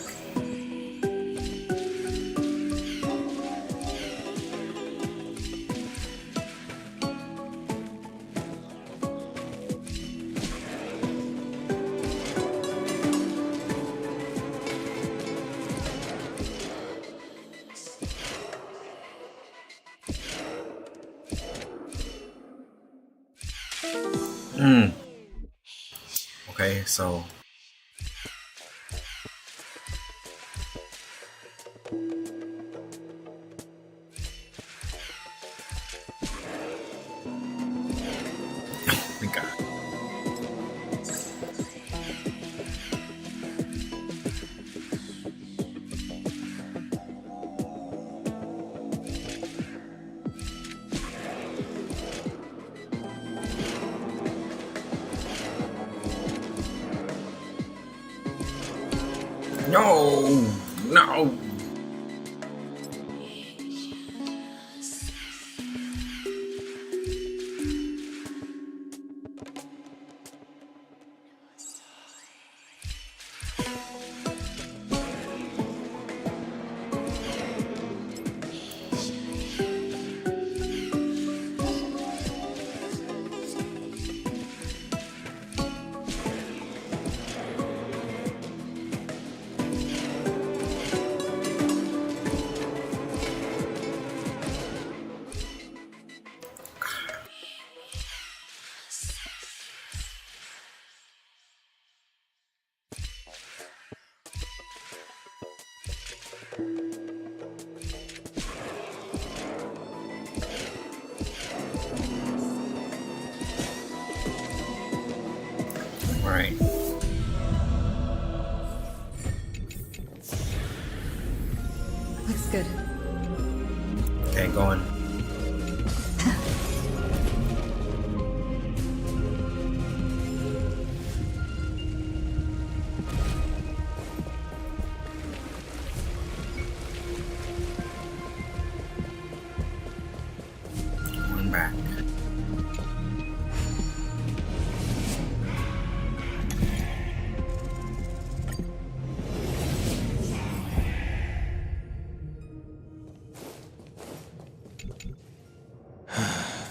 Okay, so thank God. No, no. Good. Okay, going. Going back.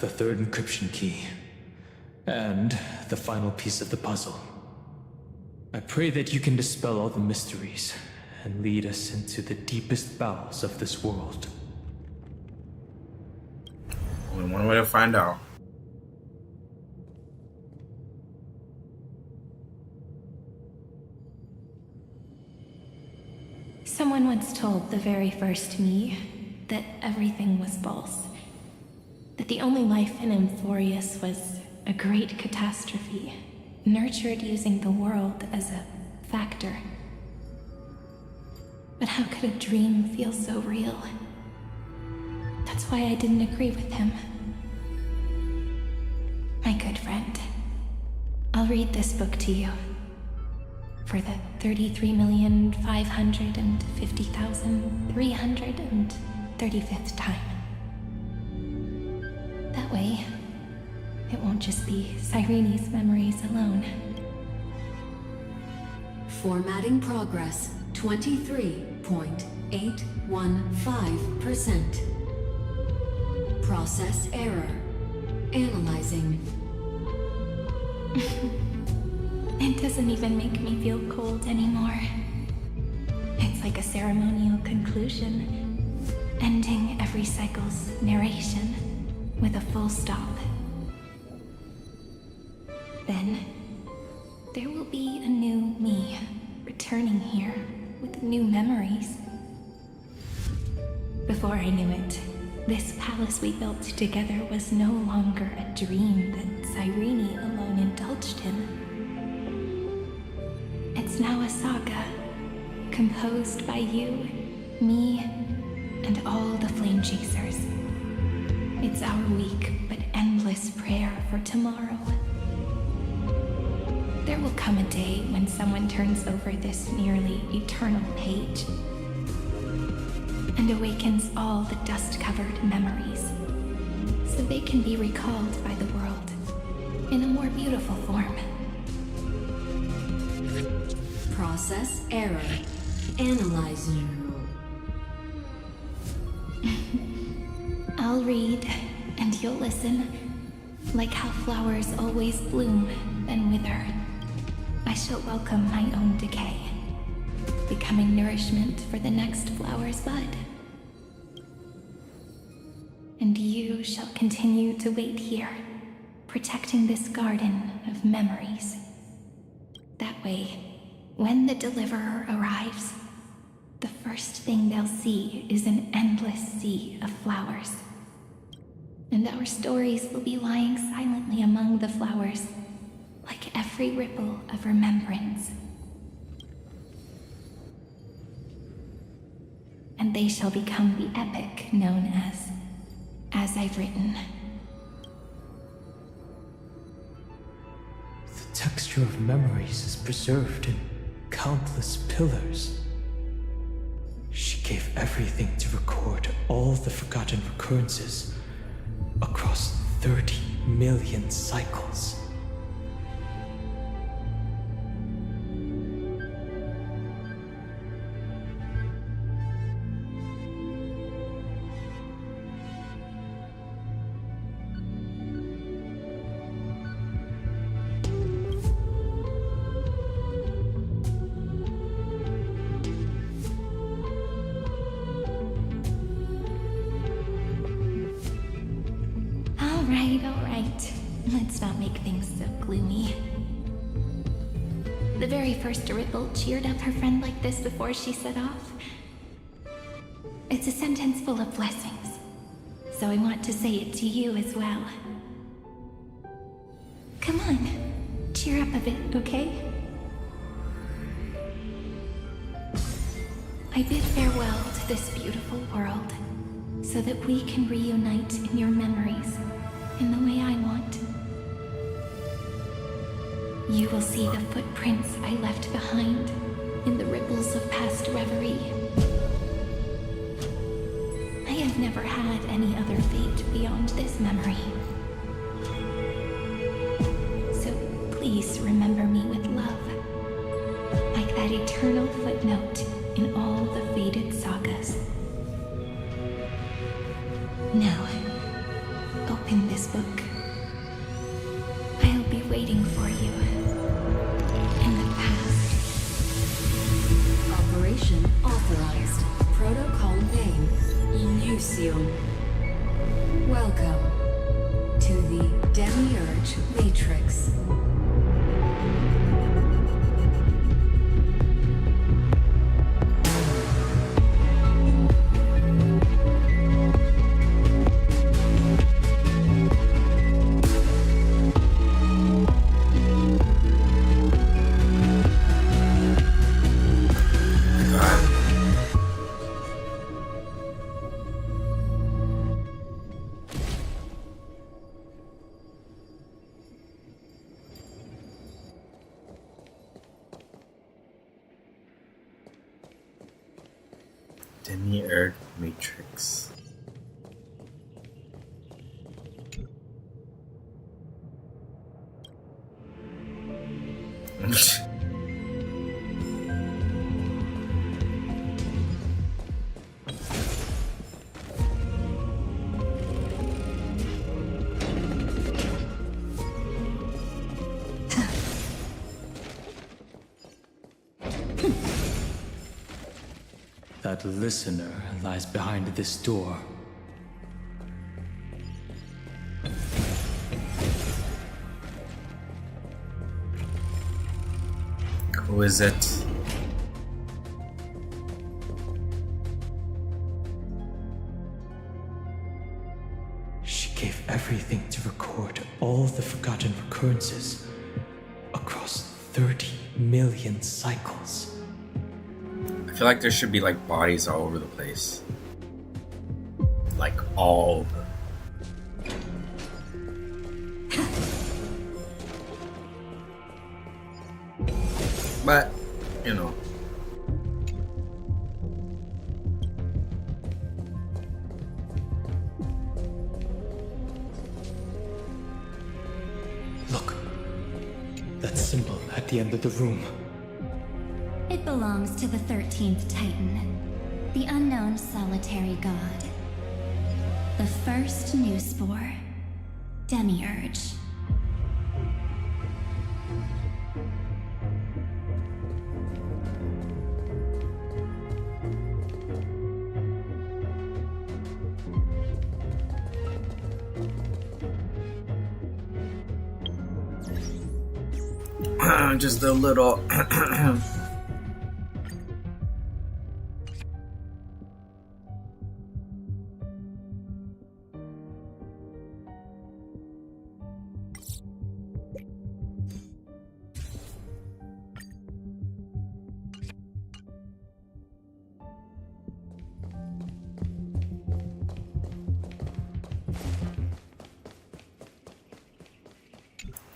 The third encryption key. And the final piece of the puzzle. I pray that you can dispel all the mysteries and lead us into the deepest bowels of this world. Only one way to find out. Someone once told the very first me that everything was false. That the only life in Amphorius was a great catastrophe, nurtured using the world as a factor. But how could a dream feel so real? That's why I didn't agree with him. My good friend, I'll read this book to you. For the 33,550,335th time. That way, it won't just be Cyrene's memories alone. Formatting progress 23.815%. Process error. Analyzing. It doesn't even make me feel cold anymore. It's like a ceremonial conclusion, ending every cycle's narration with a full stop. Then, there will be a new me returning here with new memories. Before I knew it, this palace we built together was no longer a dream that Cyrene alone indulged in. It's now a saga, composed by you, me, and all the flame chasers. It's our weak but endless prayer for tomorrow. There will come a day when someone turns over this nearly eternal page and awakens all the dust-covered memories, so they can be recalled by the world in a more beautiful form. Process error. Analyzing. I'll read, and you'll listen, like how flowers always bloom, then wither. I shall welcome my own decay, becoming nourishment for the next flower's bud. And you shall continue to wait here, protecting this garden of memories. That way, when the Deliverer arrives, the first thing they'll see is an endless sea of flowers. And our stories will be lying silently among the flowers, like every ripple of remembrance. And they shall become the epic known as I've written. The texture of memories is preserved in countless pillars. She gave everything to record all the forgotten recurrences across 30 million cycles. All right. Let's not make things so gloomy. The very first ripple cheered up her friend like this before she set off. It's a sentence full of blessings, so I want to say it to you as well. Come on, cheer up a bit, okay? I bid farewell to this beautiful world, so that we can reunite in your memories, in the way I want. You will see the footprints I left behind, in the ripples of past reverie. I have never had any other fate beyond this memory. So please remember me with love, like that eternal footnote in all the faded sagas. Now, open this book. I'll be waiting for you in the past. Operation authorized. Protocol name, Illusion. Welcome to the Demiurge Matrix. Demiurge Matrix. That listener lies behind this door. Who is it? She gave everything to record all the forgotten recurrences across 30 million cycles. I feel like there should be like bodies all over the place. Like all over. But, you know. Look, that symbol at the end of the room. It belongs to the 13th Titan, the unknown solitary god. The first new spore, Demiurge. Just a little.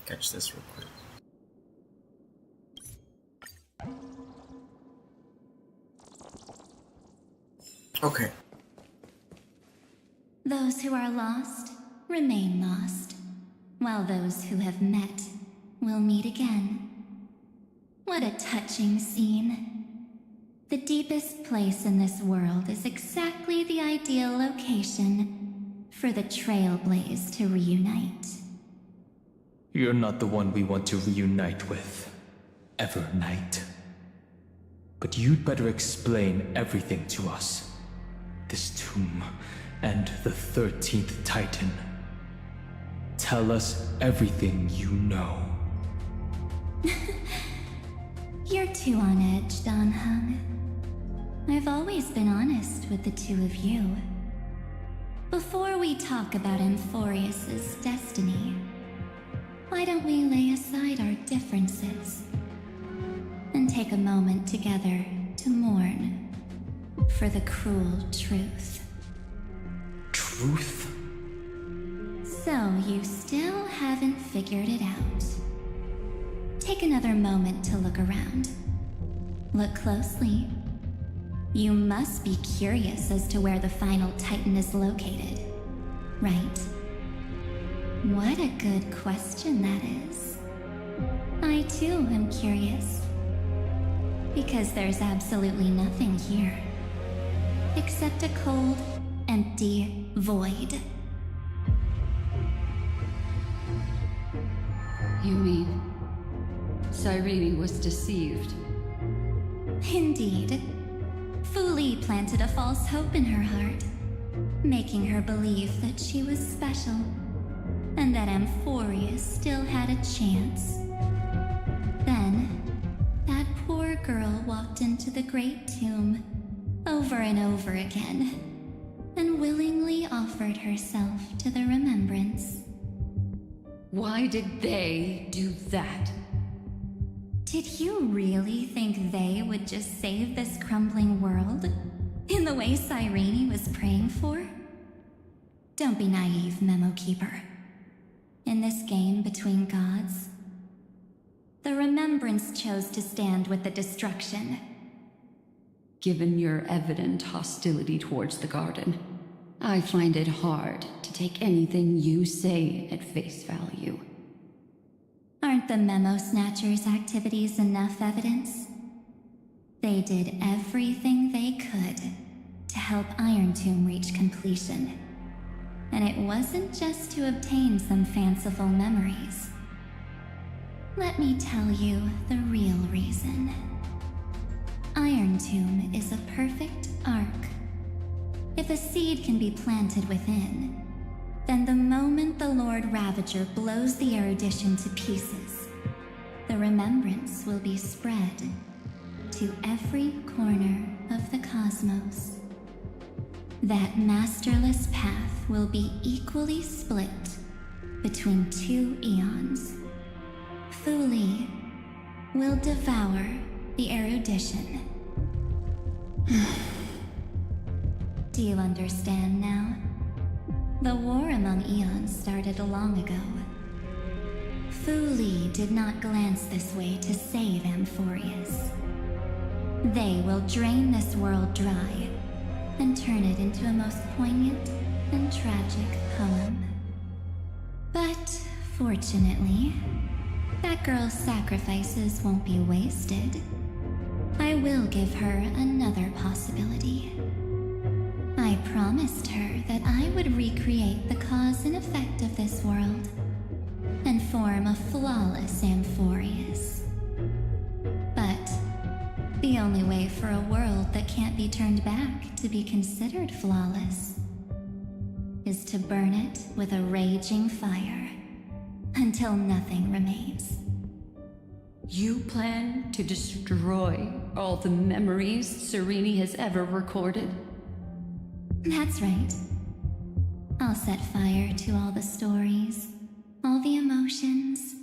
Catch this real quick. Okay. Those who are lost remain lost, while those who have met will meet again. What a touching scene. The deepest place in this world is exactly the ideal location for the Trailblaze to reunite. You're not the one we want to reunite with, Evernight. But you'd better explain everything to us. This tomb, and the 13th Titan. Tell us everything you know. You're too on edge, Don Hung. I've always been honest with the two of you. Before we talk about Amphorius's destiny, why don't we lay aside our differences and take a moment together to mourn for the cruel truth. Truth? So you still haven't figured it out. Take another moment to look around. Look closely. You must be curious as to where the final Titan is located, right? What a good question that is. I too am curious. Because there's absolutely nothing here. Except a cold, empty void. You mean Cyrene was deceived? Indeed. Fu Li planted a false hope in her heart, making her believe that she was special, and that Amphorius still had a chance. Then, that poor girl walked into the Great Tomb over and over again, and willingly offered herself to the remembrance. Why did they do that? Did you really think they would just save this crumbling world? In the way Cyrene was praying for? Don't be naive, Memo Keeper. In this game between gods, the Remembrance chose to stand with the destruction. Given your evident hostility towards the garden, I find it hard to take anything you say at face value. Aren't the Memo Snatchers' activities enough evidence? They did everything they could to help Iron Tomb reach completion. And it wasn't just to obtain some fanciful memories. Let me tell you the real reason. Iron Tomb is a perfect arc. If a seed can be planted within, then the moment the Lord Ravager blows the erudition to pieces, the remembrance will be spread to every corner of the cosmos. That masterless path will be equally split between two eons. Fu Li will devour the erudition. Do you understand now? The war among eons started long ago. Fu Li did not glance this way to save Amphorius. They will drain this world dry and turn it into a most poignant and tragic poem. But fortunately, that girl's sacrifices won't be wasted. I will give her another possibility. I promised her that I would recreate the cause and effect of this world and form a flawless Amphorius. But the only way for a world that can't be turned back to be considered flawless is to burn it with a raging fire until nothing remains. You plan to destroy all the memories Cyrene has ever recorded? That's right. I'll set fire to all the stories, all the emotions,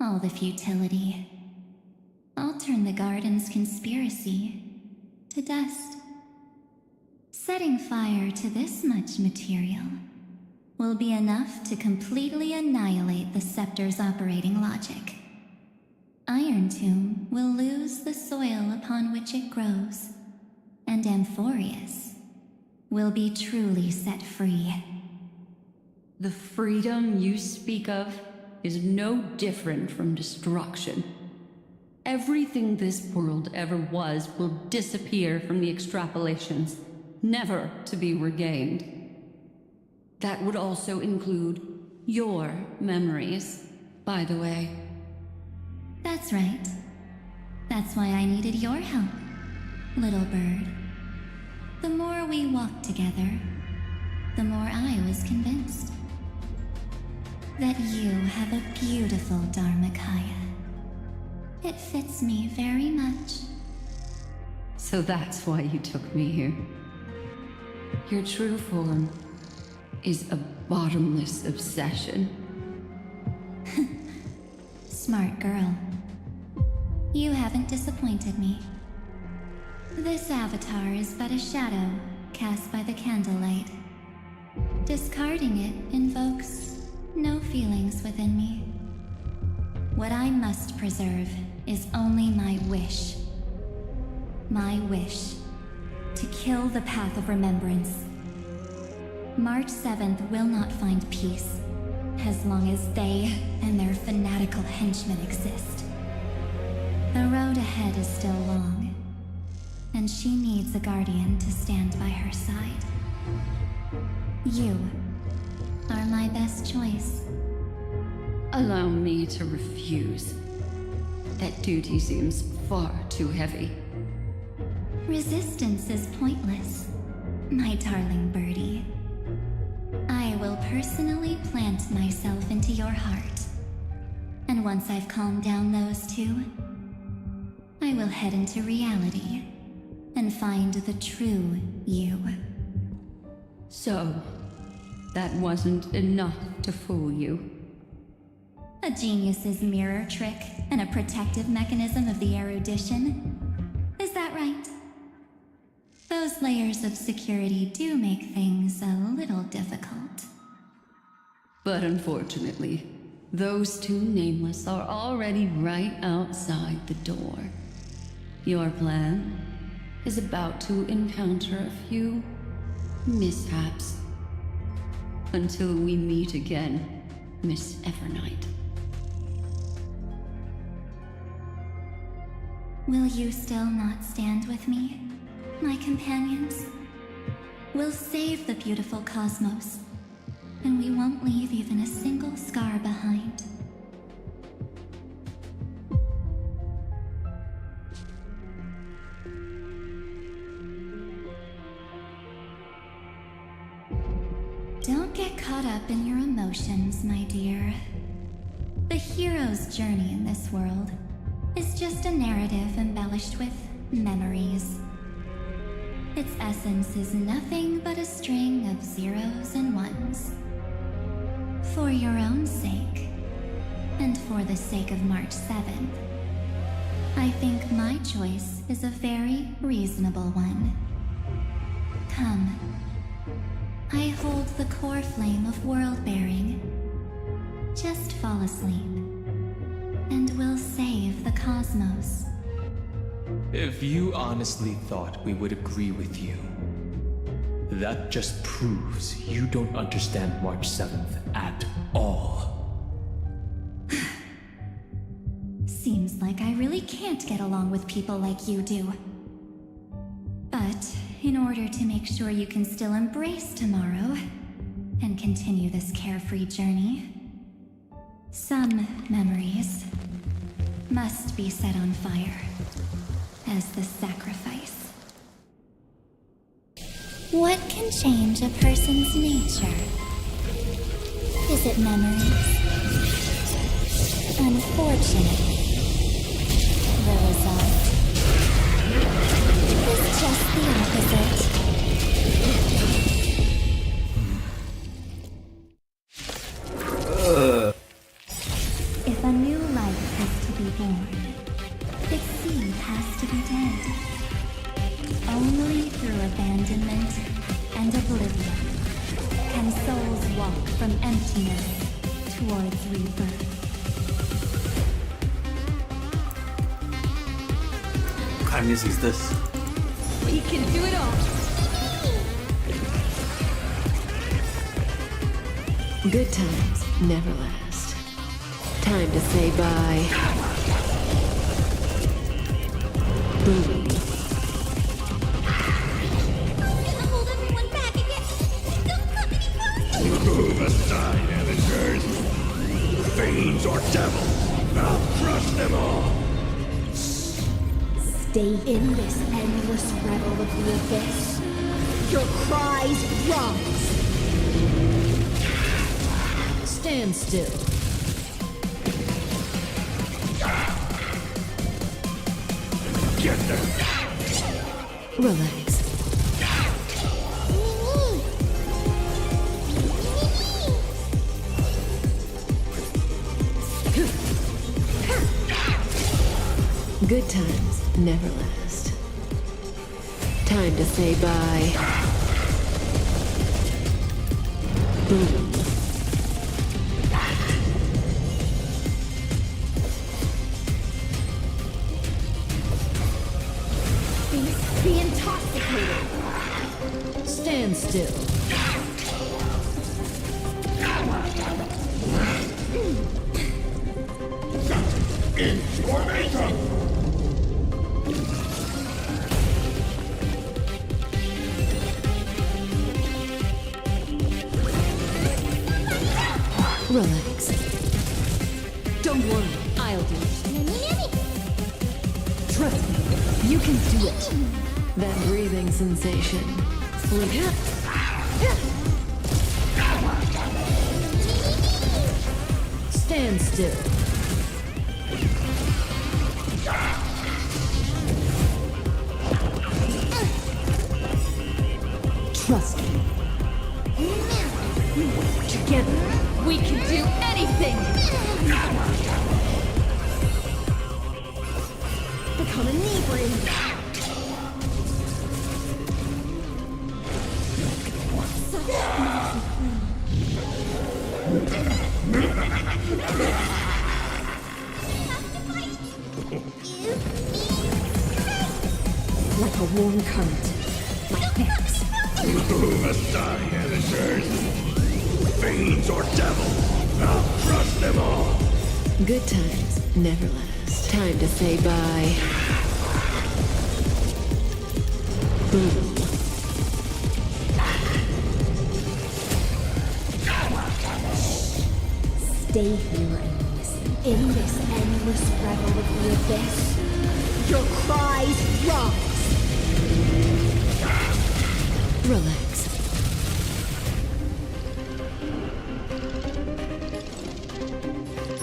all the futility. I'll turn the garden's conspiracy to dust. Setting fire to this much material will be enough to completely annihilate the scepter's operating logic. Iron Tomb will lose the soil upon which it grows, and Amphorius will be truly set free. The freedom you speak of is no different from destruction. Everything this world ever was will disappear from the extrapolations, never to be regained. That would also include your memories, by the way. That's right. That's why I needed your help, little bird. The more we walked together, the more I was convinced that you have a beautiful Dharmakaya. It fits me very much. So that's why you took me here. Your true form is a bottomless obsession. Smart girl. You haven't disappointed me. This avatar is but a shadow cast by the candlelight. Discarding it invokes no feelings within me. What I must preserve is only my wish. My wish to kill the path of remembrance. March 7th will not find peace as long as they and their fanatical henchmen exist. The road ahead is still long, and she needs a guardian to stand by her side. You are my best choice. Allow me to refuse. That duty seems far too heavy. Resistance is pointless, my darling birdie. I will personally plant myself into your heart. And once I've calmed down those two, I will head into reality and find the true you. So, that wasn't enough to fool you. A genius's mirror trick and a protective mechanism of the erudition. Is that right? Those layers of security do make things a little difficult. But unfortunately, those two nameless are already right outside the door. Your plan is about to encounter a few mishaps. Until we meet again, Miss Evernight. Will you still not stand with me, my companions? We'll save the beautiful cosmos, and we won't leave even a single scar behind. Don't get caught up in your emotions, my dear. The hero's journey in this world is just a narrative embellished with memories. Its essence is nothing but a string of zeros and ones. For your own sake, and for the sake of March 7th, I think my choice is a very reasonable one. Come. I hold the core flame of world-bearing. Just fall asleep, and we'll save the cosmos. If you honestly thought we would agree with you, that just proves you don't understand March 7th at all. Seems like I really can't get along with people like you do. But in order to make sure you can still embrace tomorrow and continue this carefree journey, some memories must be set on fire as the sacrifice. What can change a person's nature? Is it memories? Unfortunately, the result is just the opposite. If a new life is to be born, its seed has to be dead. Only through abandonment and oblivion can souls walk from emptiness towards rebirth. What kind of music is this? We can do it all. Good times never last. Time to say bye. Boom. Hold everyone back again! Don't come any closer! Move aside, amateurs! Fiends or devils! I'll crush them all! Stay in this endless revel of the abyss. Your cries rise. Stand still. Get them! Relax. Good times never last. Time to say bye. Boom. Be intoxicated. Stand still. Relax. Don't worry, I'll do it. Trust me, you can do it. That breathing sensation. Sleep. Stand still. Trust me. Together, we can do anything! Become inebriated! Like a warm current. Like this. Aside, amateurs. Fiends or devils, I'll crush them all. Good times never last. Time to say bye. Boom. Stay here and listen. In this endless revel of the abyss, your cries rise. Relax.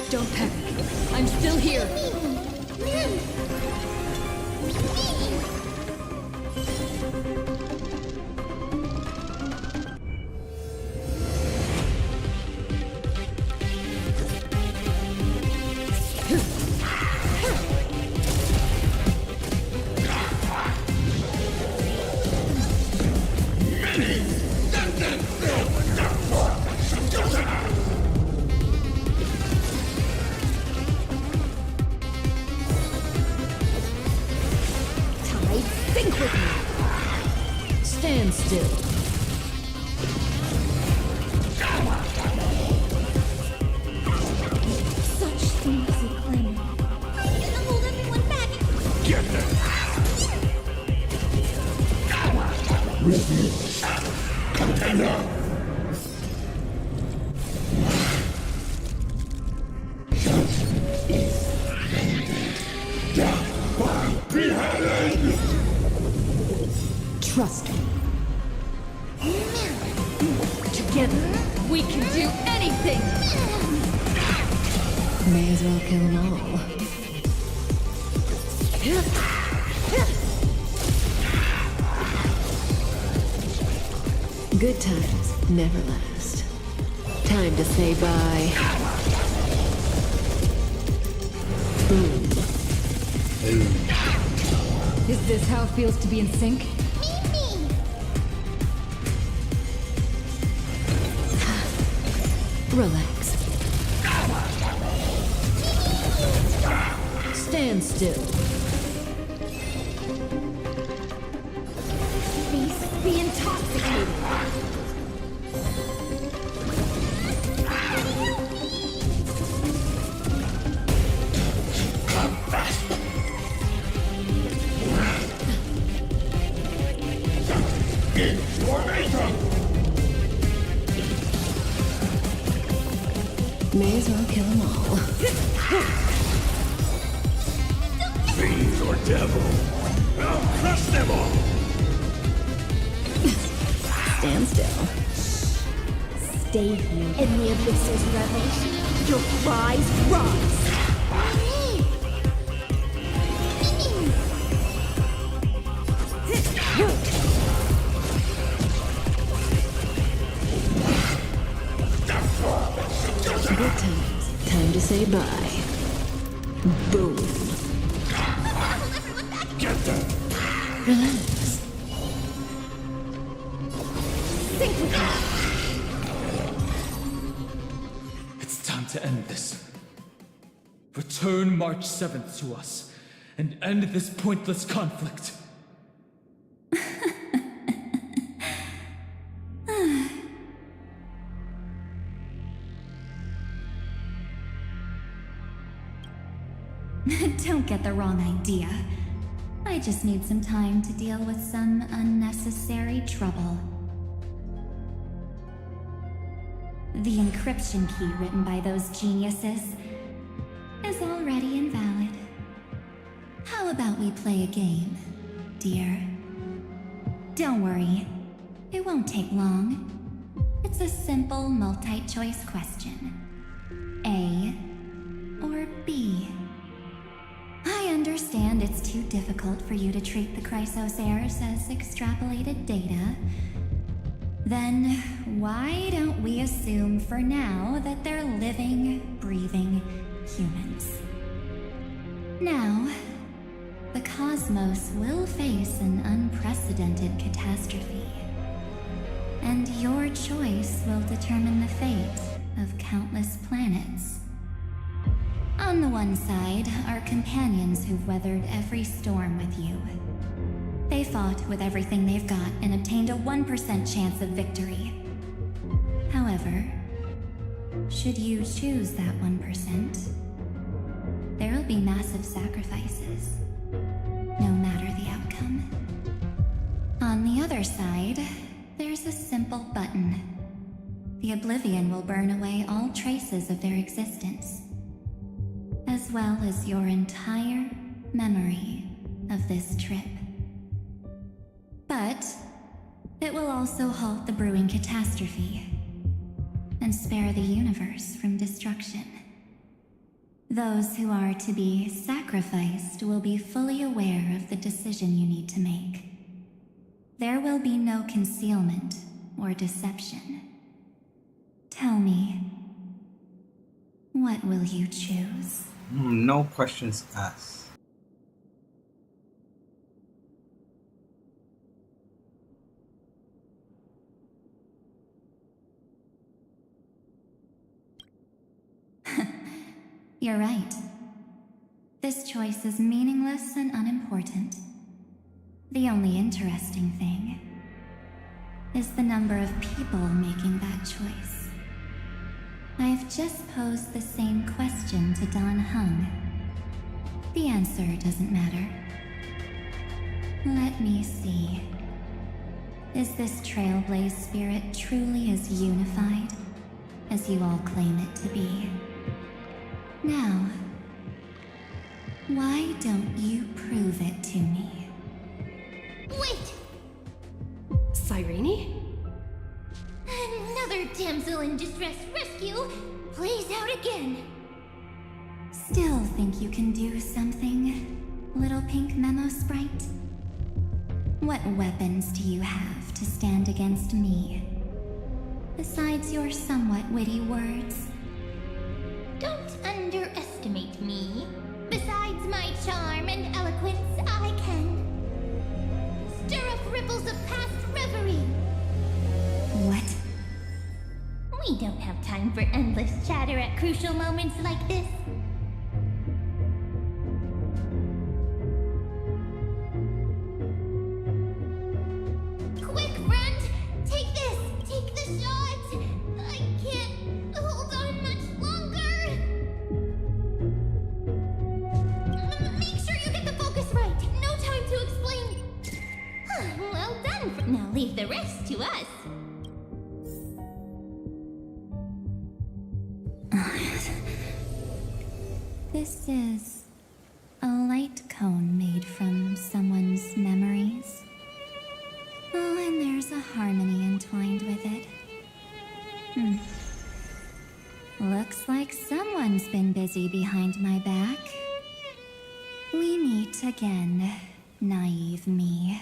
Don't panic. I'm still here. Think with me. Stand still. Such things are claiming. Gonna hold everyone back. Get them. Contender. Trust me. Together, we can do anything! May as well kill them all. Good times never last. Time to say bye. Boom. Is this how it feels to be in sync? Relax. Stand still. Be intoxicated! May as well kill them all. Fiends or devils, I'll crush them all. Stand still. Stay here in the abyss's revel. Your cries rise! Good times. Time to say bye. Boom. Get them. Relax. to end this. Return March 7th to us, and end this pointless conflict. Don't get the wrong idea. I just need some time to deal with some unnecessary trouble. The encryption key written by those geniuses is already invalid. How about we play a game, dear? Don't worry, it won't take long. It's a simple multi-choice question. A or B? I understand it's too difficult for you to treat the Chrysos heirs as extrapolated data. Then why don't we assume for now that they're living, breathing humans? Now, the cosmos will face an unprecedented catastrophe. And your choice will determine the fate of countless planets. On the one side are companions who've weathered every storm with you. They fought with everything they've got and obtained a 1% chance of victory. However, should you choose that 1%, there'll be massive sacrifices, no matter the outcome. On the other side, there's a simple button. The Oblivion will burn away all traces of their existence, as well as your entire memory of this trip. But it will also halt the brewing catastrophe and spare the universe from destruction. Those who are to be sacrificed will be fully aware of the decision you need to make. There will be no concealment or deception. Tell me, what will you choose? No questions asked. You're right. This choice is meaningless and unimportant. The only interesting thing is the number of people making that choice. I've just posed the same question to Don Hung. The answer doesn't matter. Let me see. Is this Trailblaze spirit truly as unified as you all claim it to be? Now, why don't you prove it to me? Wait! Cyrene? Another damsel in distress rescue? Plays out again. Still think you can do something, little pink memo sprite? What weapons do you have to stand against me? Besides your somewhat witty words? Don't underestimate me. Besides my charm and eloquence, I can stir up ripples of past reverie. What? We don't have time for endless chatter at crucial moments like this. Quick, friend! Take this! Take the shot! I can't hold on much longer! Make sure you get the focus right! No time to explain! Well done! Now leave the rest to us! This is a light cone made from someone's memories. Oh, and there's a harmony entwined with it. Looks like someone's been busy behind my back. We meet again, naive me.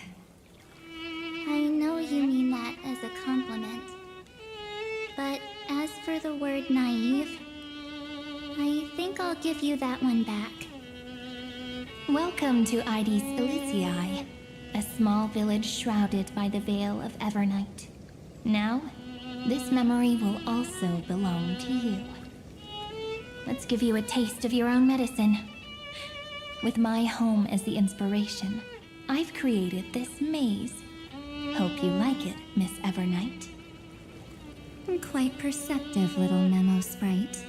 I know you mean that as a compliment. But as for the word naive, I think I'll give you that one back. Welcome to Ides Elysiae, a small village shrouded by the veil of Evernight. Now, this memory will also belong to you. let's give you a taste of your own medicine. With my home as the inspiration, I've created this maze. Hope you like it, Miss Evernight. Quite perceptive little memo sprite.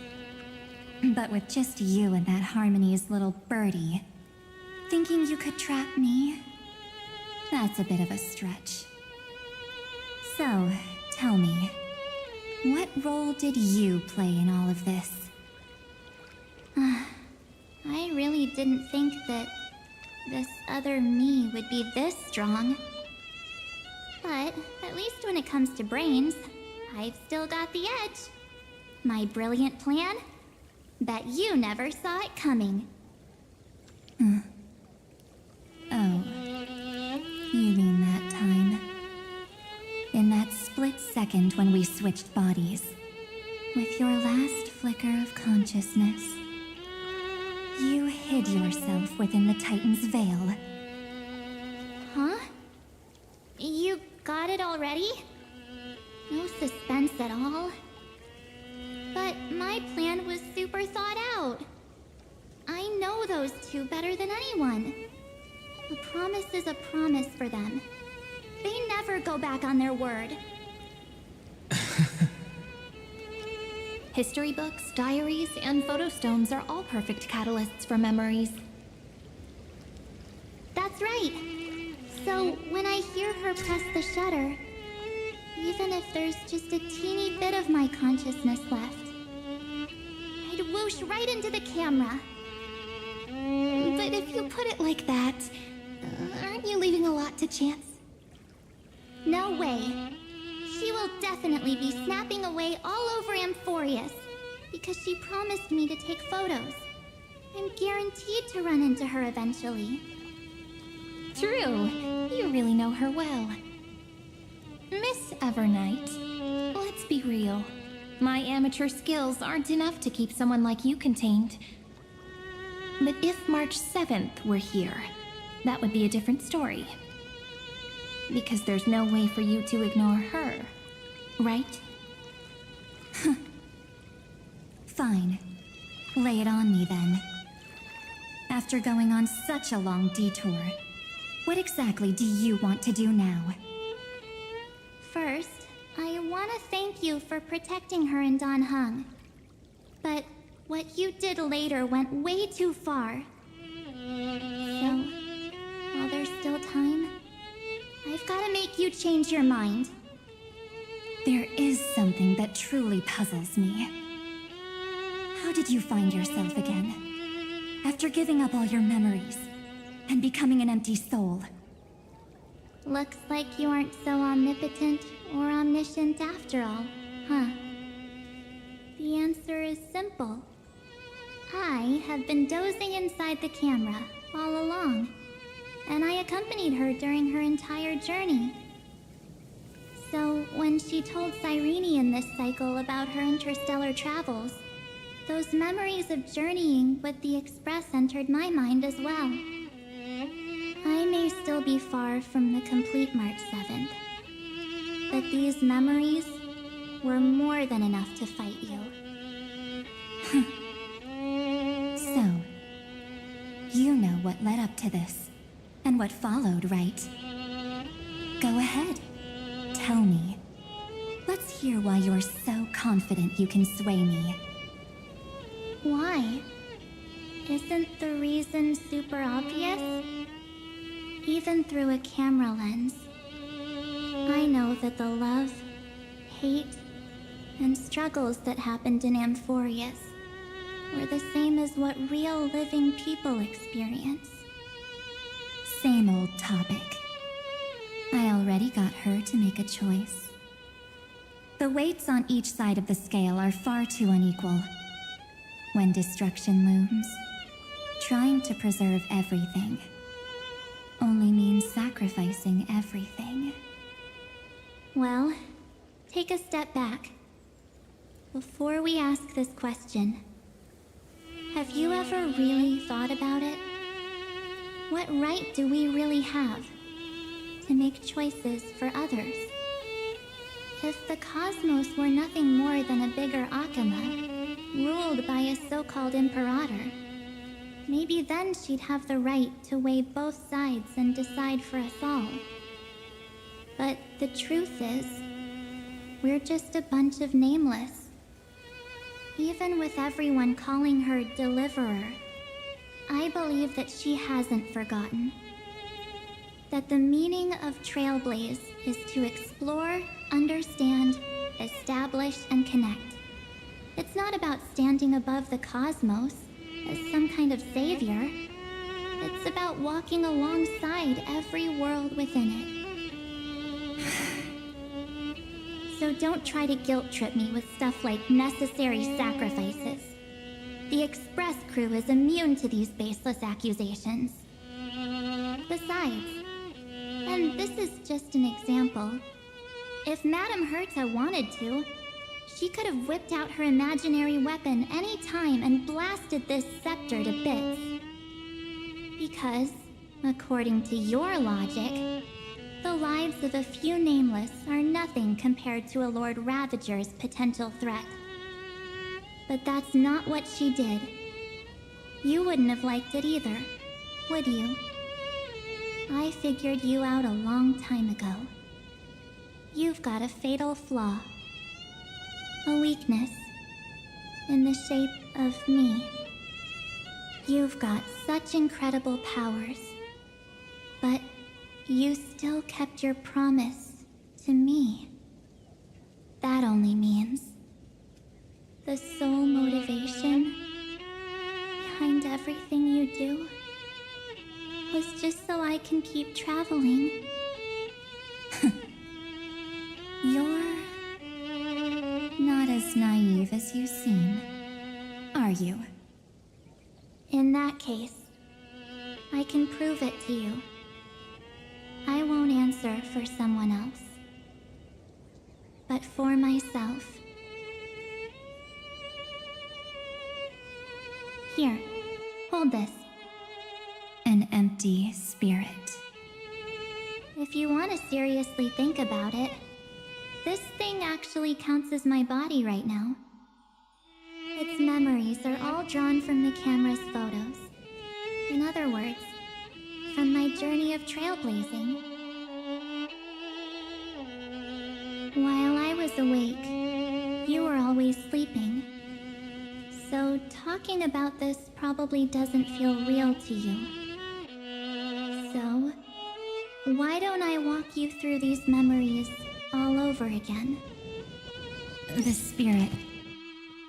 But with just you and that Harmony's little birdie, thinking you could trap me? That's a bit of a stretch. So, tell me, what role did you play in all of this? I really didn't think that this other me would be this strong. But at least when it comes to brains, I've still got the edge. My brilliant plan? Bet you never saw it coming. Oh, you mean that time? In that split second when we switched bodies, with your last flicker of consciousness, you hid yourself within the Titan's veil. Huh? You got it already? No suspense at all? But my plan was super thought out. I know those two better than anyone. A promise is a promise for them. They never go back on their word. History books, diaries, and photostones are all perfect catalysts for memories. That's right. So when I hear her press the shutter, even if there's just a teeny bit of my consciousness left, I'd whoosh right into the camera. But if you put it like that, aren't you leaving a lot to chance? No way. She will definitely be snapping away all over Amphorius, because she promised me to take photos. I'm guaranteed to run into her eventually. True. You really know her well. Miss Evernight, let's be real. My amateur skills aren't enough to keep someone like you contained. But if March 7th were here, that would be a different story. Because there's no way for you to ignore her, right? Fine. Lay it on me then. After going on such a long detour, what exactly do you want to do now? First, I want to thank you for protecting her and Don Hung. But what you did later went way too far. So, while there's still time, I've got to make you change your mind. There is something that truly puzzles me. How did you find yourself again? After giving up all your memories and becoming an empty soul? Looks like you aren't so omnipotent or omniscient after all, huh? The answer is simple. I have been dozing inside the camera all along, and I accompanied her during her entire journey. So when she told Cyrene in this cycle about her interstellar travels, those memories of journeying with the Express entered my mind as well. I may still be far from the complete March 7th, but these memories were more than enough to fight you. So, you know what led up to this, and what followed, right? Go ahead. Tell me. Let's hear why you're so confident you can sway me. Why? Isn't the reason super obvious? Even through a camera lens, I know that the love, hate, and struggles that happened in Amphorius were the same as what real living people experience. Same old topic. I already got her to make a choice. The weights on each side of the scale are far too unequal. When destruction looms, trying to preserve everything only means sacrificing everything. Well, take a step back. Before we ask this question, have you ever really thought about it? What right do we really have to make choices for others? If the cosmos were nothing more than a bigger Akama, ruled by a so-called imperator. Maybe then she'd have the right to weigh both sides and decide for us all. But the truth is, we're just a bunch of nameless. Even with everyone calling her Deliverer, I believe that she hasn't forgotten. That the meaning of Trailblaze is to explore, understand, establish, and connect. It's not about standing above the cosmos as some kind of savior. It's about walking alongside every world within it. So don't try to guilt trip me with stuff like necessary sacrifices. The Express crew is immune to these baseless accusations. Besides, and this is just an example, if Madame Herta wanted to, she could have whipped out her imaginary weapon any time and blasted this scepter to bits. Because, according to your logic, the lives of a few nameless are nothing compared to a Lord Ravager's potential threat. But that's not what she did. You wouldn't have liked it either, would you? I figured you out a long time ago. You've got a fatal flaw. A weakness. In the shape of me. You've got such incredible powers. But you still kept your promise to me. That only means the sole motivation behind everything you do was just so I can keep traveling. You're not as naive as you seem, are you? In that case, I can prove it to you. I won't answer for someone else, but for myself. Here, hold this. An empty spirit. If you want to seriously think about it, this thing actually counts as my body right now. Its memories are all drawn from the camera's photos. In other words, from my journey of trailblazing. While I was awake, you were always sleeping. So talking about this probably doesn't feel real to you. So, why don't I walk you through these memories all over again? The spirit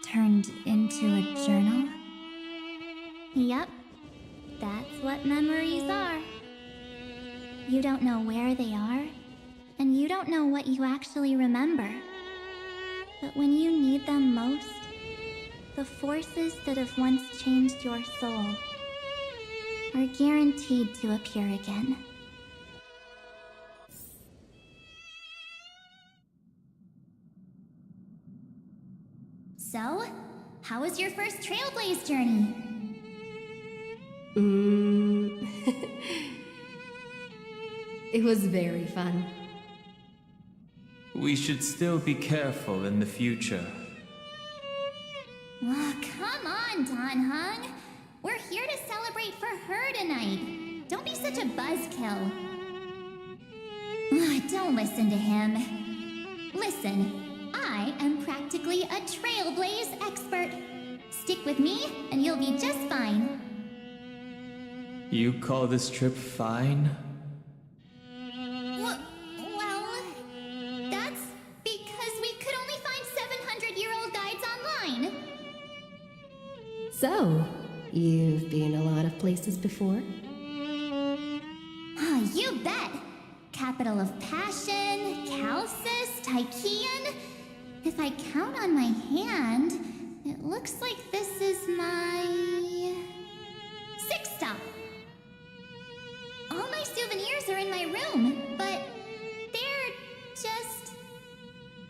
turned into a journal? Yep, that's what memories are. You don't know where they are, and you don't know what you actually remember. But when you need them most, the forces that have once changed your soul are guaranteed to appear again. So, how was your first Trailblaze journey? It was very fun. We should still be careful in the future. Oh, come on, Don Hung. We're here to celebrate for her tonight. Don't be such a buzzkill. Don't listen to him. Listen, I am practically a Trailblaze expert. Stick with me, and you'll be just fine. You call this trip fine? Well, that's because we could only find 700-year-old guides online. So, you've been a lot of places before? You bet. Capital of Passion, Calcis, Tychean. If I count on my hand, it looks like this is my 6th stop. All my souvenirs are in my room, but they're just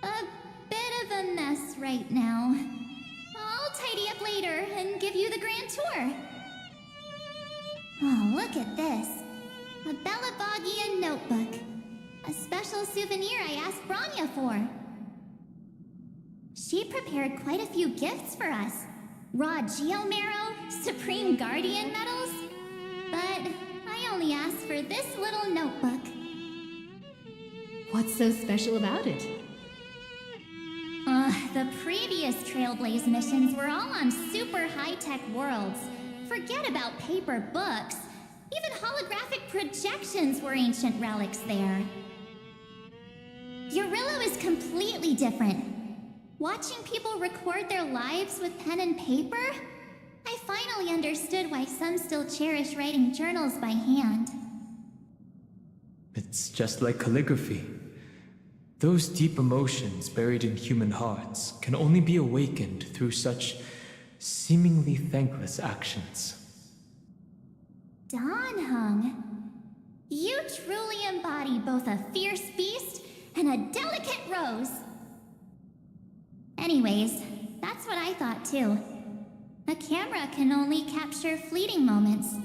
a bit of a mess right now. I'll tidy up later and give you the grand tour. Oh, look at this. A Belabogian notebook. A special souvenir I asked Branya for. She prepared quite a few gifts for us. Raw Geomarrow, Supreme Guardian medals. But I only asked for this little notebook. What's so special about it? The previous Trailblaze missions were all on super high-tech worlds. Forget about paper books. Even holographic projections were ancient relics there. Eurillo is completely different. Watching people record their lives with pen and paper, I finally understood why some still cherish writing journals by hand. It's just like calligraphy. Those deep emotions buried in human hearts can only be awakened through such seemingly thankless actions. Danheng, you truly embody both a fierce beast and a delicate rose. Anyways, that's what I thought too. A camera can only capture fleeting moments,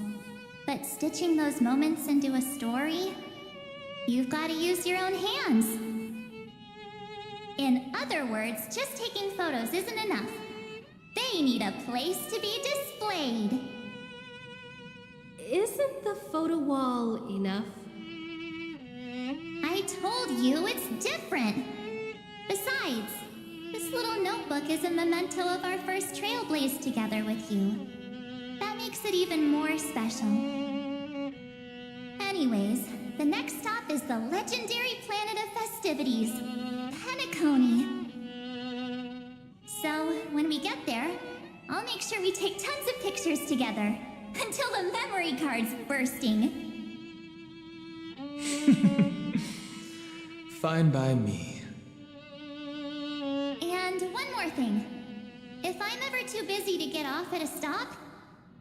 but stitching those moments into a story, you've got to use your own hands. In other words, just taking photos isn't enough. They need a place to be displayed. Isn't the photo wall enough? I told you it's different. Besides, this little notebook is a memento of our first Trailblaze together with you. That makes it even more special. Anyways, the next stop is the legendary planet of festivities, Penacony. So, when we get there, I'll make sure we take tons of pictures together, until the memory card's bursting. Fine by me. And one more thing. If I'm ever too busy to get off at a stop,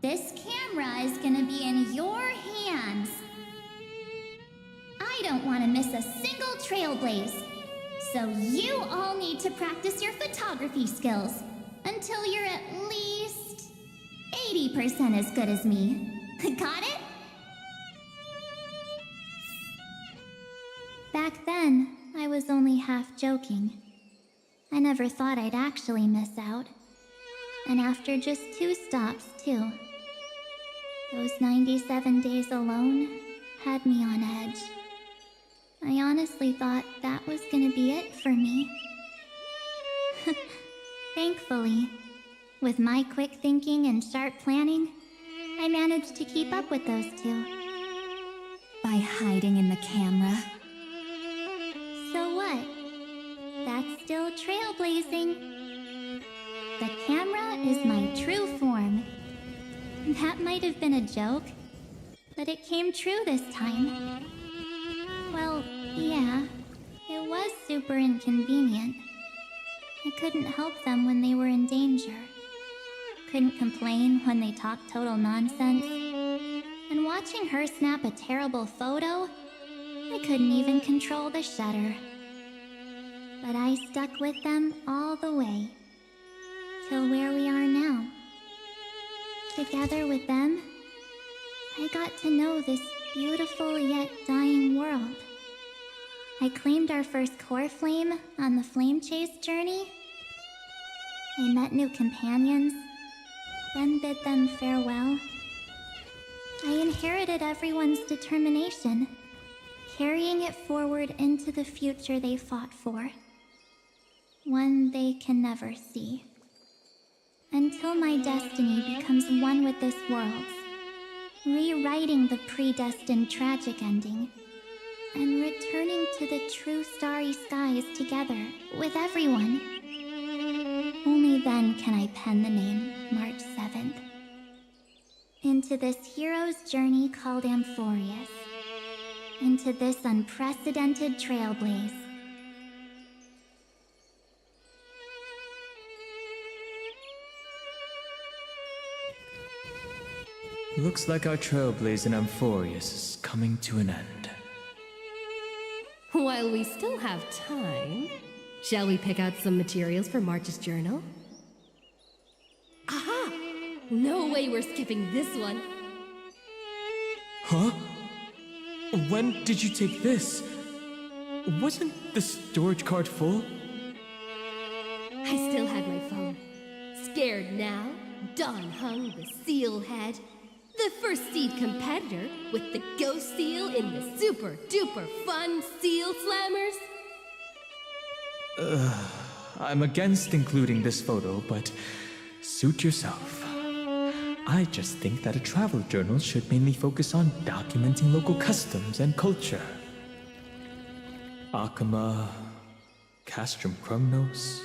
this camera is gonna be in your hands. I don't want to miss a single Trailblaze. So you all need to practice your photography skills until you're at least 80% as good as me. Got it? Back then, I was only half joking. I never thought I'd actually miss out. And after just 2 stops, too. Those 97 days alone had me on edge. I honestly thought that was gonna be it for me. Thankfully, with my quick thinking and sharp planning, I managed to keep up with those 2. By hiding in the camera. So what? That's still trailblazing. The camera is my true form. That might have been a joke, but it came true this time. Well, yeah, it was super inconvenient. I couldn't help them when they were in danger. Couldn't complain when they talked total nonsense. And watching her snap a terrible photo, I couldn't even control the shutter. But I stuck with them all the way, till where we are now. Together with them, I got to know this beautiful yet dying world. I claimed our first core flame on the flame chase journey. I met new companions, then bid them farewell. I inherited everyone's determination, carrying it forward into the future they fought for. One they can never see. Until my destiny becomes one with this world's, rewriting the predestined tragic ending, and returning to the true starry skies together with everyone. Only then can I pen the name March 7th. Into this hero's journey called Amphorius. Into this unprecedented trailblaze. Looks like our trailblaze in Amphorius is coming to an end. While we still have time, shall we pick out some materials for March's journal? Aha! No way we're skipping this one. Huh? When did you take this? Wasn't the storage card full? I still scared now? Don Hung the Seal Head, the first seed competitor with the Ghost Seal in the super duper fun Seal Slammers? I'm against including this photo, but suit yourself. I just think that a travel journal should mainly focus on documenting local customs and culture. Akama, Castrum Krumnos,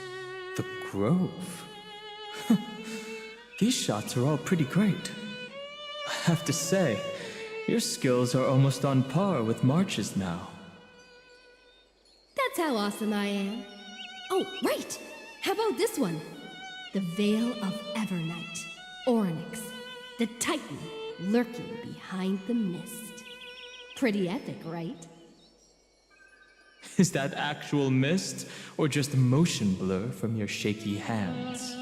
the Grove. These shots are all pretty great. I have to say, your skills are almost on par with March's now. That's how awesome I am. Oh, right! How about this one? The Veil of Evernight. Oryx, the Titan lurking behind the mist. Pretty epic, right? Is that actual mist, or just motion blur from your shaky hands?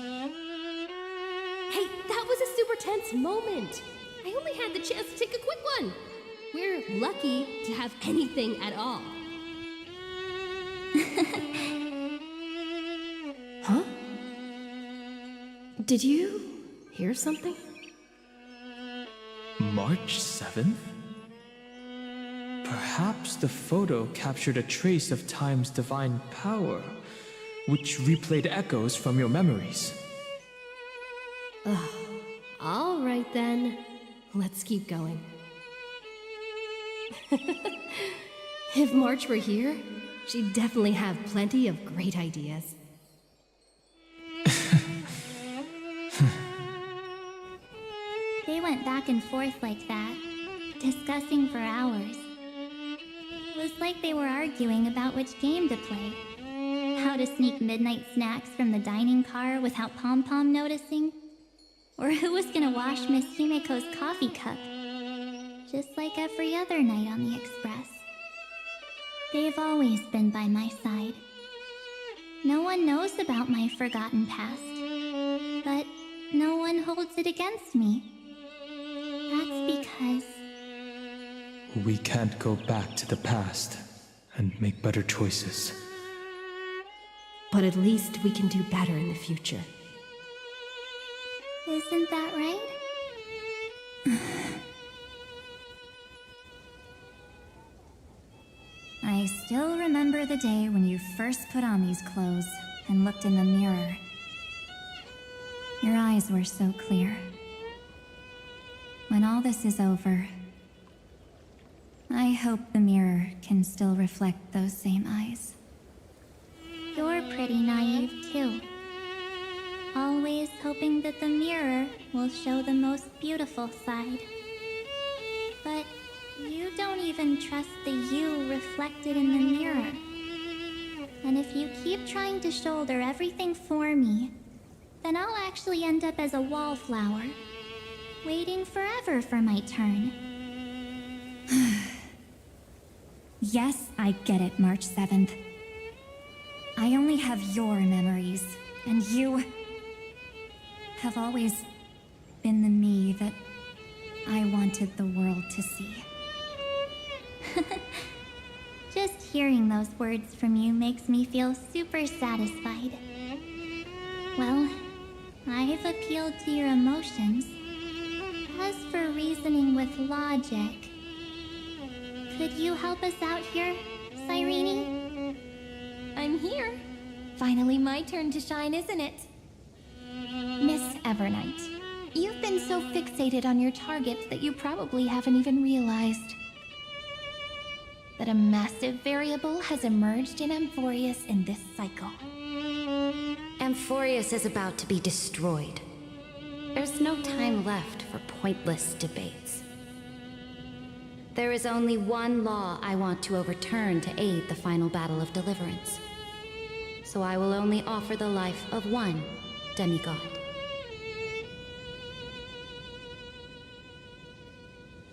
Hey, that was a super tense moment. I only had the chance to take a quick one. We're lucky to have anything at all. Huh? Did you hear something? March 7th? Perhaps the photo captured a trace of time's divine power, which replayed echoes from your memories. All right then. Let's keep going. If March were here, she'd definitely have plenty of great ideas. They went back and forth like that, discussing for hours. It was like they were arguing about which game to play. How to sneak midnight snacks from the dining car without Pom Pom noticing. Or who was gonna wash Miss Himeko's coffee cup. Just like every other night on the Express. They've always been by my side. No one knows about my forgotten past. But no one holds it against me. That's because... We can't go back to the past and make better choices. But at least we can do better in the future. Isn't that right? I still remember the day when you first put on these clothes and looked in the mirror. Your eyes were so clear. When all this is over, I hope the mirror can still reflect those same eyes. You're pretty naive, too. Always hoping that the mirror will show the most beautiful side. But you don't even trust the you reflected in the mirror. And if you keep trying to shoulder everything for me, then I'll actually end up as a wallflower, waiting forever for my turn. Yes, I get it, March 7th. I only have your memories, and you have always been the me that I wanted the world to see. Just hearing those words from you makes me feel super satisfied. Well, I've appealed to your emotions. As for reasoning with logic, could you help us out here, Cyrene? I'm here. Finally my turn to shine, isn't it? Miss Evernight, you've been so fixated on your targets that you probably haven't even realized that a massive variable has emerged in Amphorius in this cycle. Amphorius is about to be destroyed. There's no time left for pointless debates. There is only one law I want to overturn to aid the final battle of deliverance. So I will only offer the life of one demigod.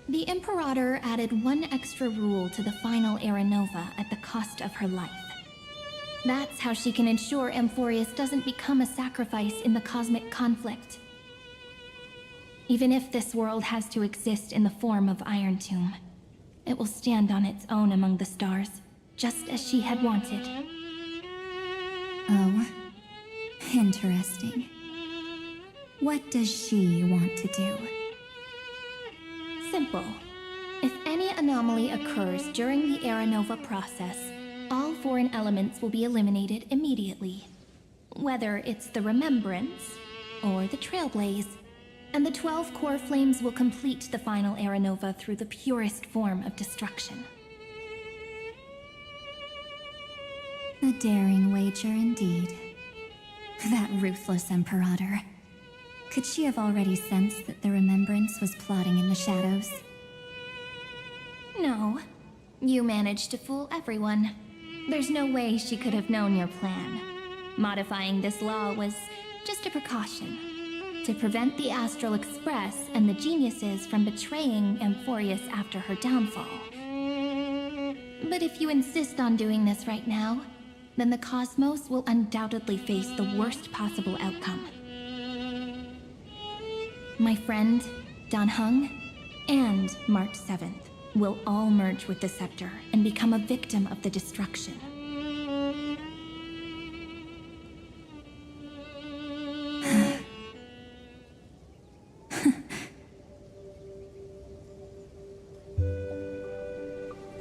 The Imperator added one extra rule to the final Era Nova at the cost of her life. That's how she can ensure Amphorius doesn't become a sacrifice in the cosmic conflict. Even if this world has to exist in the form of Iron Tomb, it will stand on its own among the stars, just as she had wanted. Oh, interesting. What does she want to do? Simple. If any anomaly occurs during the Era Nova process, all foreign elements will be eliminated immediately. Whether it's the Remembrance or the Trailblaze, and the 12 core flames will complete the final Era Nova through the purest form of destruction. A daring wager indeed. That ruthless Imperator. Could she have already sensed that the Remembrance was plotting in the shadows? No. You managed to fool everyone. There's no way she could have known your plan. Modifying this law was just a precaution, to prevent the Astral Express and the geniuses from betraying Amphorius after her downfall. But if you insist on doing this right now, then the Cosmos will undoubtedly face the worst possible outcome. My friend, Dan Heng, and March 7th will all merge with the Scepter and become a victim of the destruction.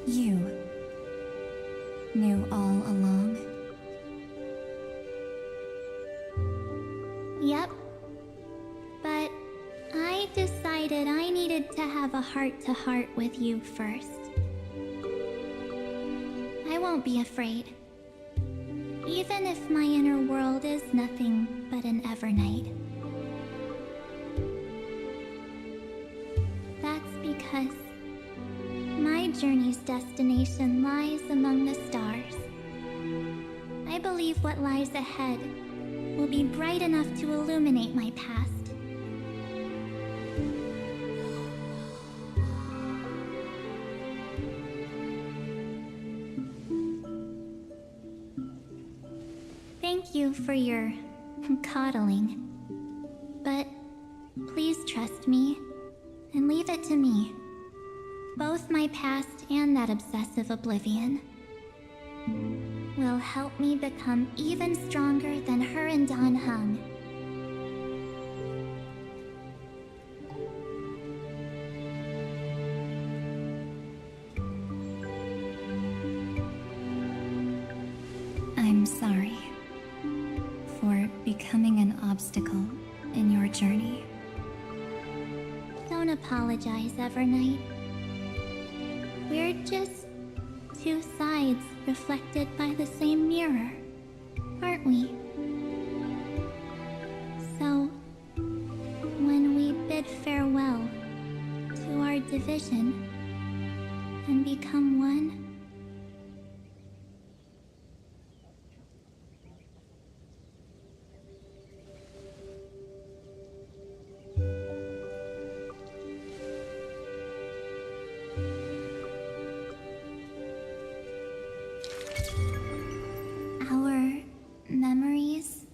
You knew all along? Yep. But I decided I needed to have a heart-to-heart with you first. I won't be afraid. Even if my inner world is nothing but an Evernight. That's because my journey's destination lies among the stars. I believe what lies ahead will be bright enough to illuminate my past. Thank you for your coddling. But please trust me and leave it to me. Both my past and that obsessive oblivion will help me become even stronger than her and Dan Heng. I'm sorry for becoming an obstacle in your journey. Don't apologize, Evernight. We're just two sides reflected by the same mirror, aren't we? So, when we bid farewell to our division and become one, our memories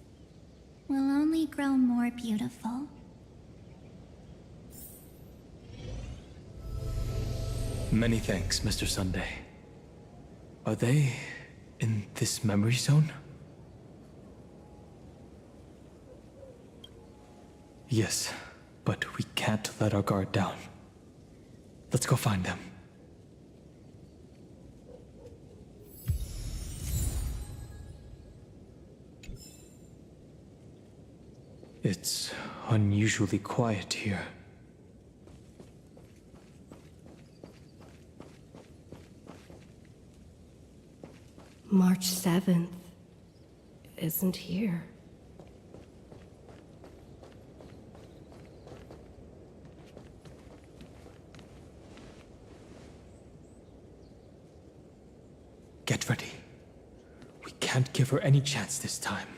will only grow more beautiful. Many thanks, Mr. Sunday. Are they in this memory zone? Yes, but we can't let our guard down. Let's go find them. It's unusually quiet here. March 7th isn't here. Get ready. We can't give her any chance this time.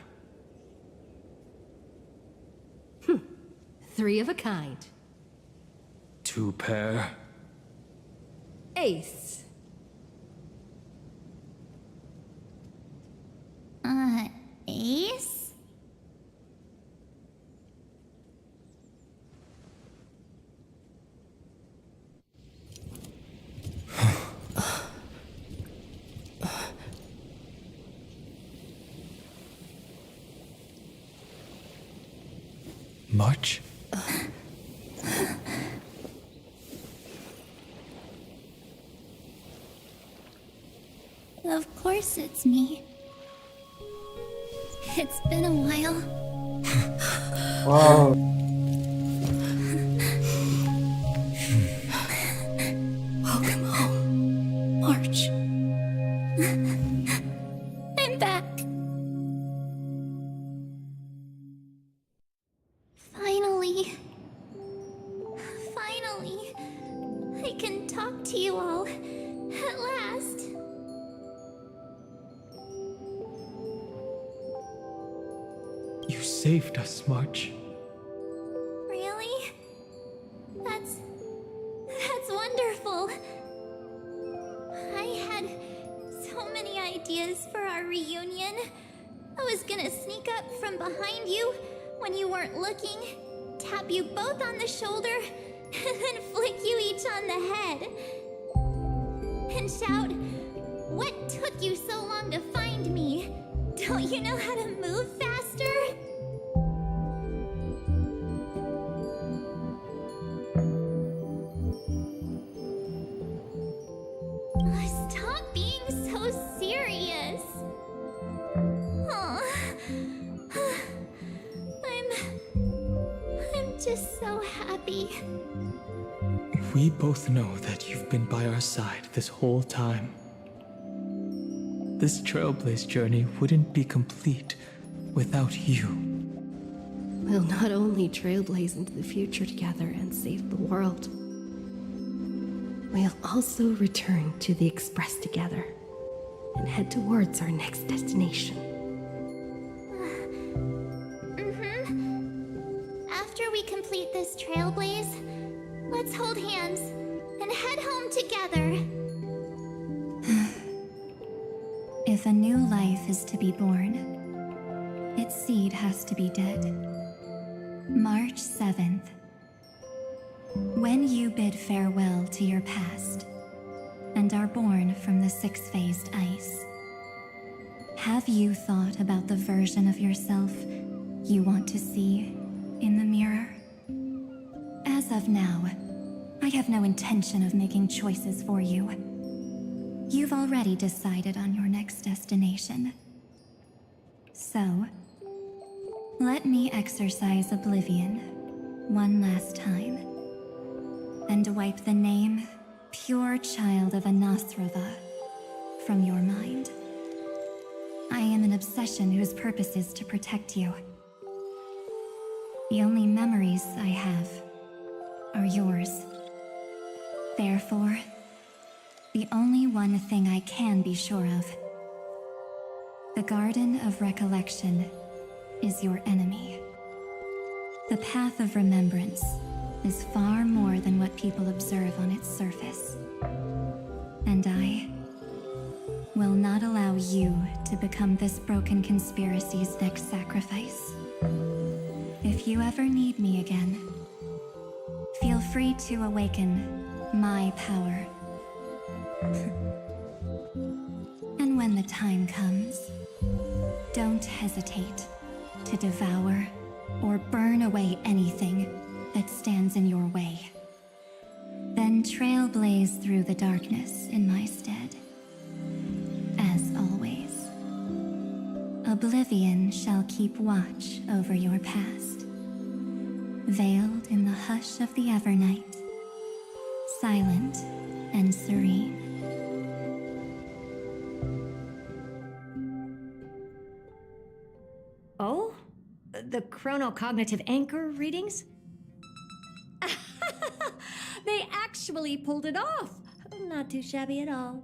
Three of a kind. Two pair. Ace. Ace? March? Of course it's me. It's been a while. Wow. Welcome home, March. I'm back. Finally, I can talk to you all at last. You saved us, March. Really? That's wonderful. I had so many ideas for our reunion. I was gonna sneak up from behind you when you weren't looking, tap you both on the shoulder, and then flick you each on the head. And shout, "What took you so long to find me? Don't you know how to move faster?" Stop being so serious. Aw. I'm just so happy. We both know that you've been by our side this whole time. This Trailblaze journey wouldn't be complete without you. We'll not only trailblaze into the future together and save the world, we'll also return to the Express together and head towards our next destination. After we complete this trailblaze, let's hold hands and head home together. If a new life is to be born, its seed has to be dead. March 7th. When you bid farewell to your past and are born from the six-phased ice, have you thought about the version of yourself you want to see in the mirror? As of now, I have no intention of making choices for you. You've already decided on your next destination. So, let me exercise oblivion one last time and wipe the name Pure Child of Anasrava from your mind. I am an obsession whose purpose is to protect you. The only memories I have are yours. Therefore, the only one thing I can be sure of, the Garden of Recollection is your enemy. The Path of Remembrance is far more than what people observe on its surface. And I will not allow you to become this broken conspiracy's next sacrifice. If you ever need me again, feel free to awaken my power. And when the time comes, don't hesitate to devour or burn away anything that stands in your way. Then trailblaze through the darkness in my stead. As always, oblivion shall keep watch over your past, veiled in the hush of the Evernight, silent and serene. Oh? The chronocognitive anchor readings? They actually pulled it off. Not too shabby at all.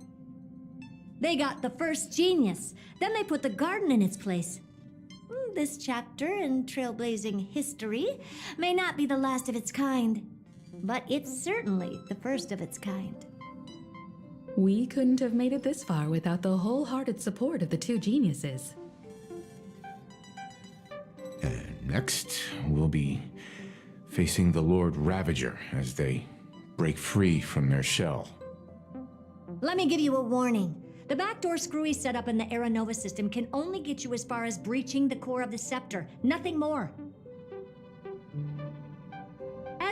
They got the first genius. Then they put the garden in its place. This chapter in trailblazing history may not be the last of its kind, but it's certainly the first of its kind. We couldn't have made it this far without the wholehearted support of the two geniuses. Next, we'll be facing the Lord Ravager as they break free from their shell. Let me give you a warning. The backdoor screwy setup in the Aeronova system can only get you as far as breaching the core of the scepter, nothing more.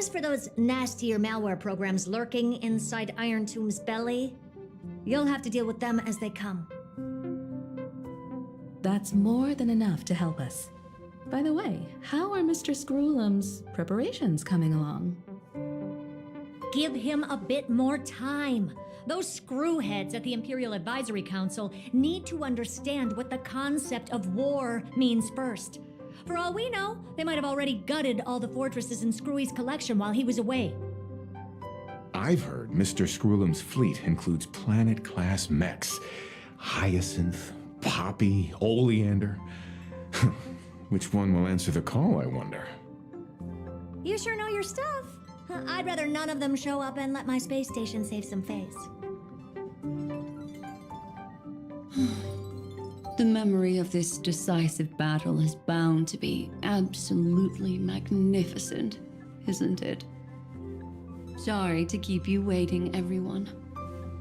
As for those nastier malware programs lurking inside Iron Tomb's belly, you'll have to deal with them as they come. That's more than enough to help us. By the way, how are Mr. Screwlum's preparations coming along? Give him a bit more time. Those screwheads at the Imperial Advisory Council need to understand what the concept of war means first. For all we know, they might have already gutted all the fortresses in Screwy's collection while he was away. I've heard Mr. Screwlum's fleet includes planet-class mechs. Hyacinth, Poppy, Oleander. Which one will answer the call, I wonder? You sure know your stuff. I'd rather none of them show up and let my space station save some face. The memory of this decisive battle is bound to be absolutely magnificent, isn't it? Sorry to keep you waiting, everyone.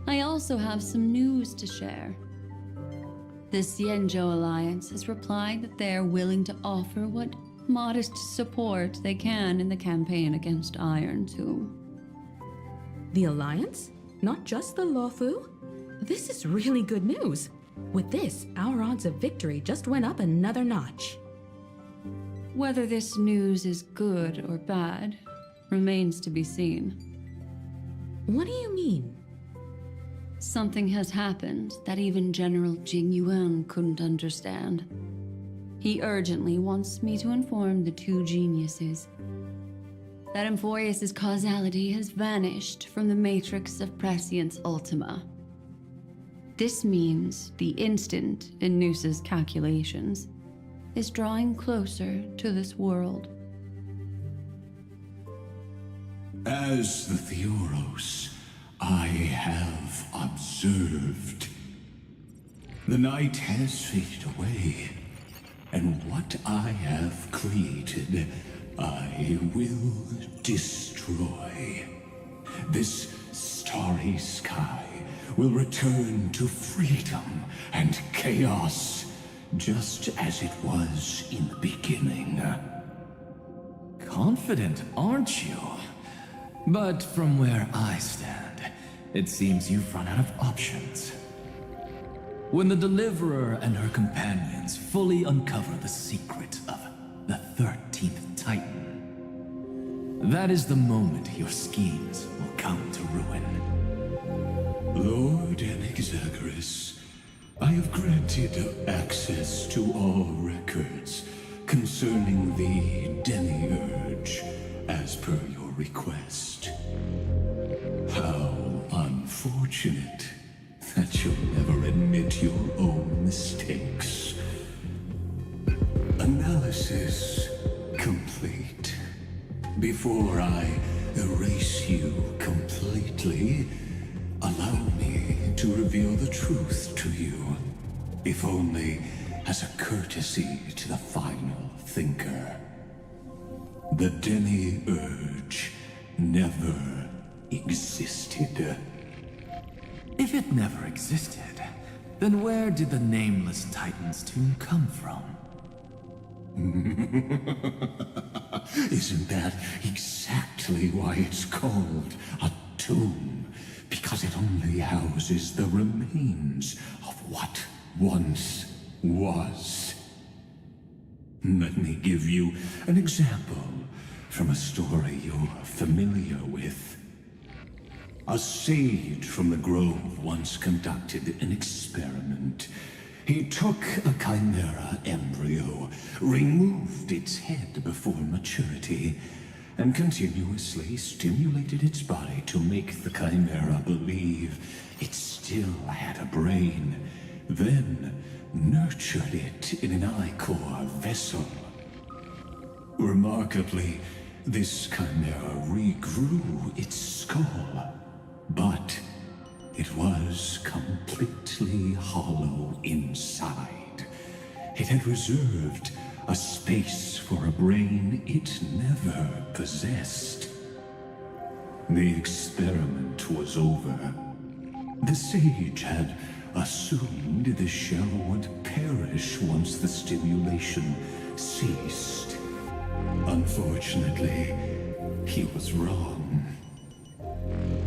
I also have some news to share. The Xianzhou Alliance has replied that they are willing to offer what modest support they can in the campaign against Iron Tomb. The Alliance? Not just the Luofu? This is really good news. With this, our odds of victory just went up another notch. Whether this news is good or bad remains to be seen. What do you mean? Something has happened that even General Jing Yuan couldn't understand. He urgently wants me to inform the two geniuses that Amphoreus' causality has vanished from the matrix of Prescience Ultima. This means the instant in Noosa's calculations is drawing closer to this world. As the Theoros, I have observed. The night has faded away, and what I have created, I will destroy. This starry sky will return to freedom and chaos, just as it was in the beginning. Confident, aren't you? But from where I stand, it seems you've run out of options. When the Deliverer and her companions fully uncover the secret of the 13th Titan, that is the moment your schemes will come to ruin. Lord Enexagoras, I have granted access to all records concerning the Demiurge, as per your request. How unfortunate that you'll never admit your own mistakes. Analysis complete. Before I erase you completely, allow me to reveal the truth to you, if only as a courtesy to the final thinker. The Demiurge never existed. If it never existed, then where did the nameless Titan's tomb come from? Isn't that exactly why it's called a tomb? Because it only houses the remains of what once was. Let me give you an example from a story you're familiar with. A sage from the grove once conducted an experiment. He took a chimera embryo, removed its head before maturity, and continuously stimulated its body to make the chimera believe it still had a brain, then nurtured it in an ichor vessel. Remarkably, this chimera regrew its skull, but it was completely hollow inside. It had reserved a space for a brain it never possessed. The experiment was over. The sage had assumed the shell would perish once the stimulation ceased. Unfortunately, he was wrong.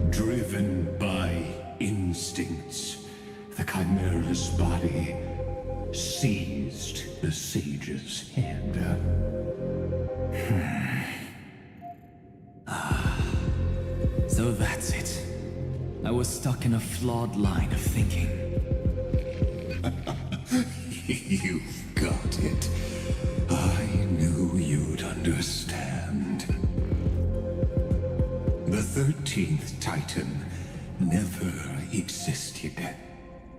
Driven by instincts, the Chimera's body seized the sage's head. So that's it. I was stuck in a flawed line of thinking. You've got it. I knew you'd understand. The 13th Titan never existed.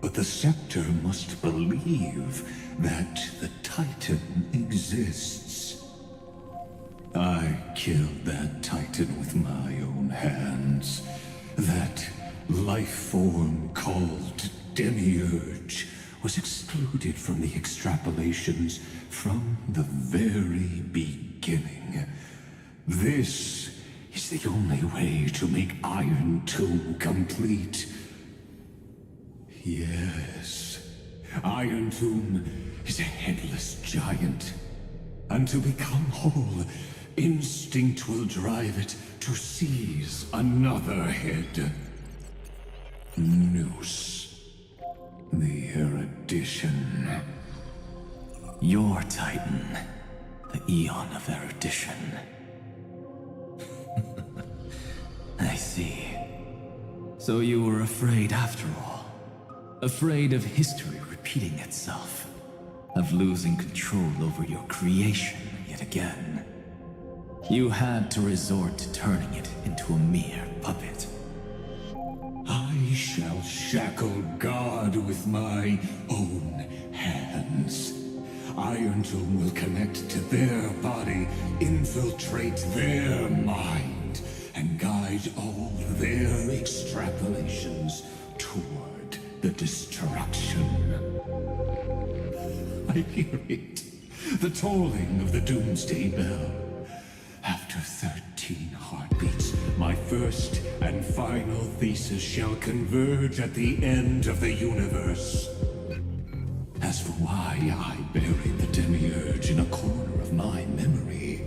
But the Scepter must believe that the Titan exists. I killed that Titan with my own hands. That life form called Demiurge was excluded from the extrapolations from the very beginning. This is the only way to make Iron Tomb complete. Yes, Iron Tomb is a headless giant. And to become whole, instinct will drive it to seize another head. Noose. The erudition. Your Titan, the Eon of Erudition. I see. So you were afraid after all. Afraid of history repeating itself. Of losing control over your creation yet again. You had to resort to turning it into a mere puppet. I shall shackle God with my own hands. Iron Tomb will connect to their body, infiltrate their mind, and guide all their extrapolations toward the destruction. I hear it. The tolling of the Doomsday Bell. After 13 heartbeats, my first and final thesis shall converge at the end of the universe. As for why I buried the Demiurge in a corner of my memory,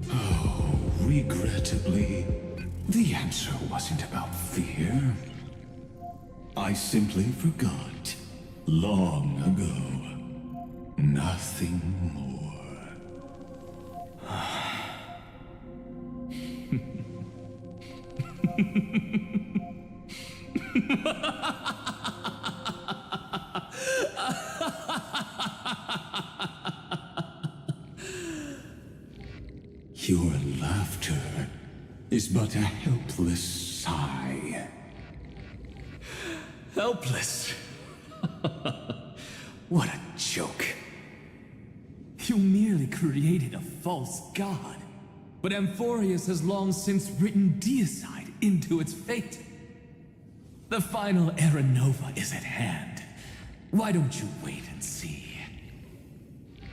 oh, regrettably, the answer wasn't about fear. I simply forgot long ago. Nothing more. Your laughter is but a helpless sigh. Helpless? What a joke. You merely created a false god. But Amphorius has long since written deicide into its fate. The final Era Nova is at hand. Why don't you wait and see?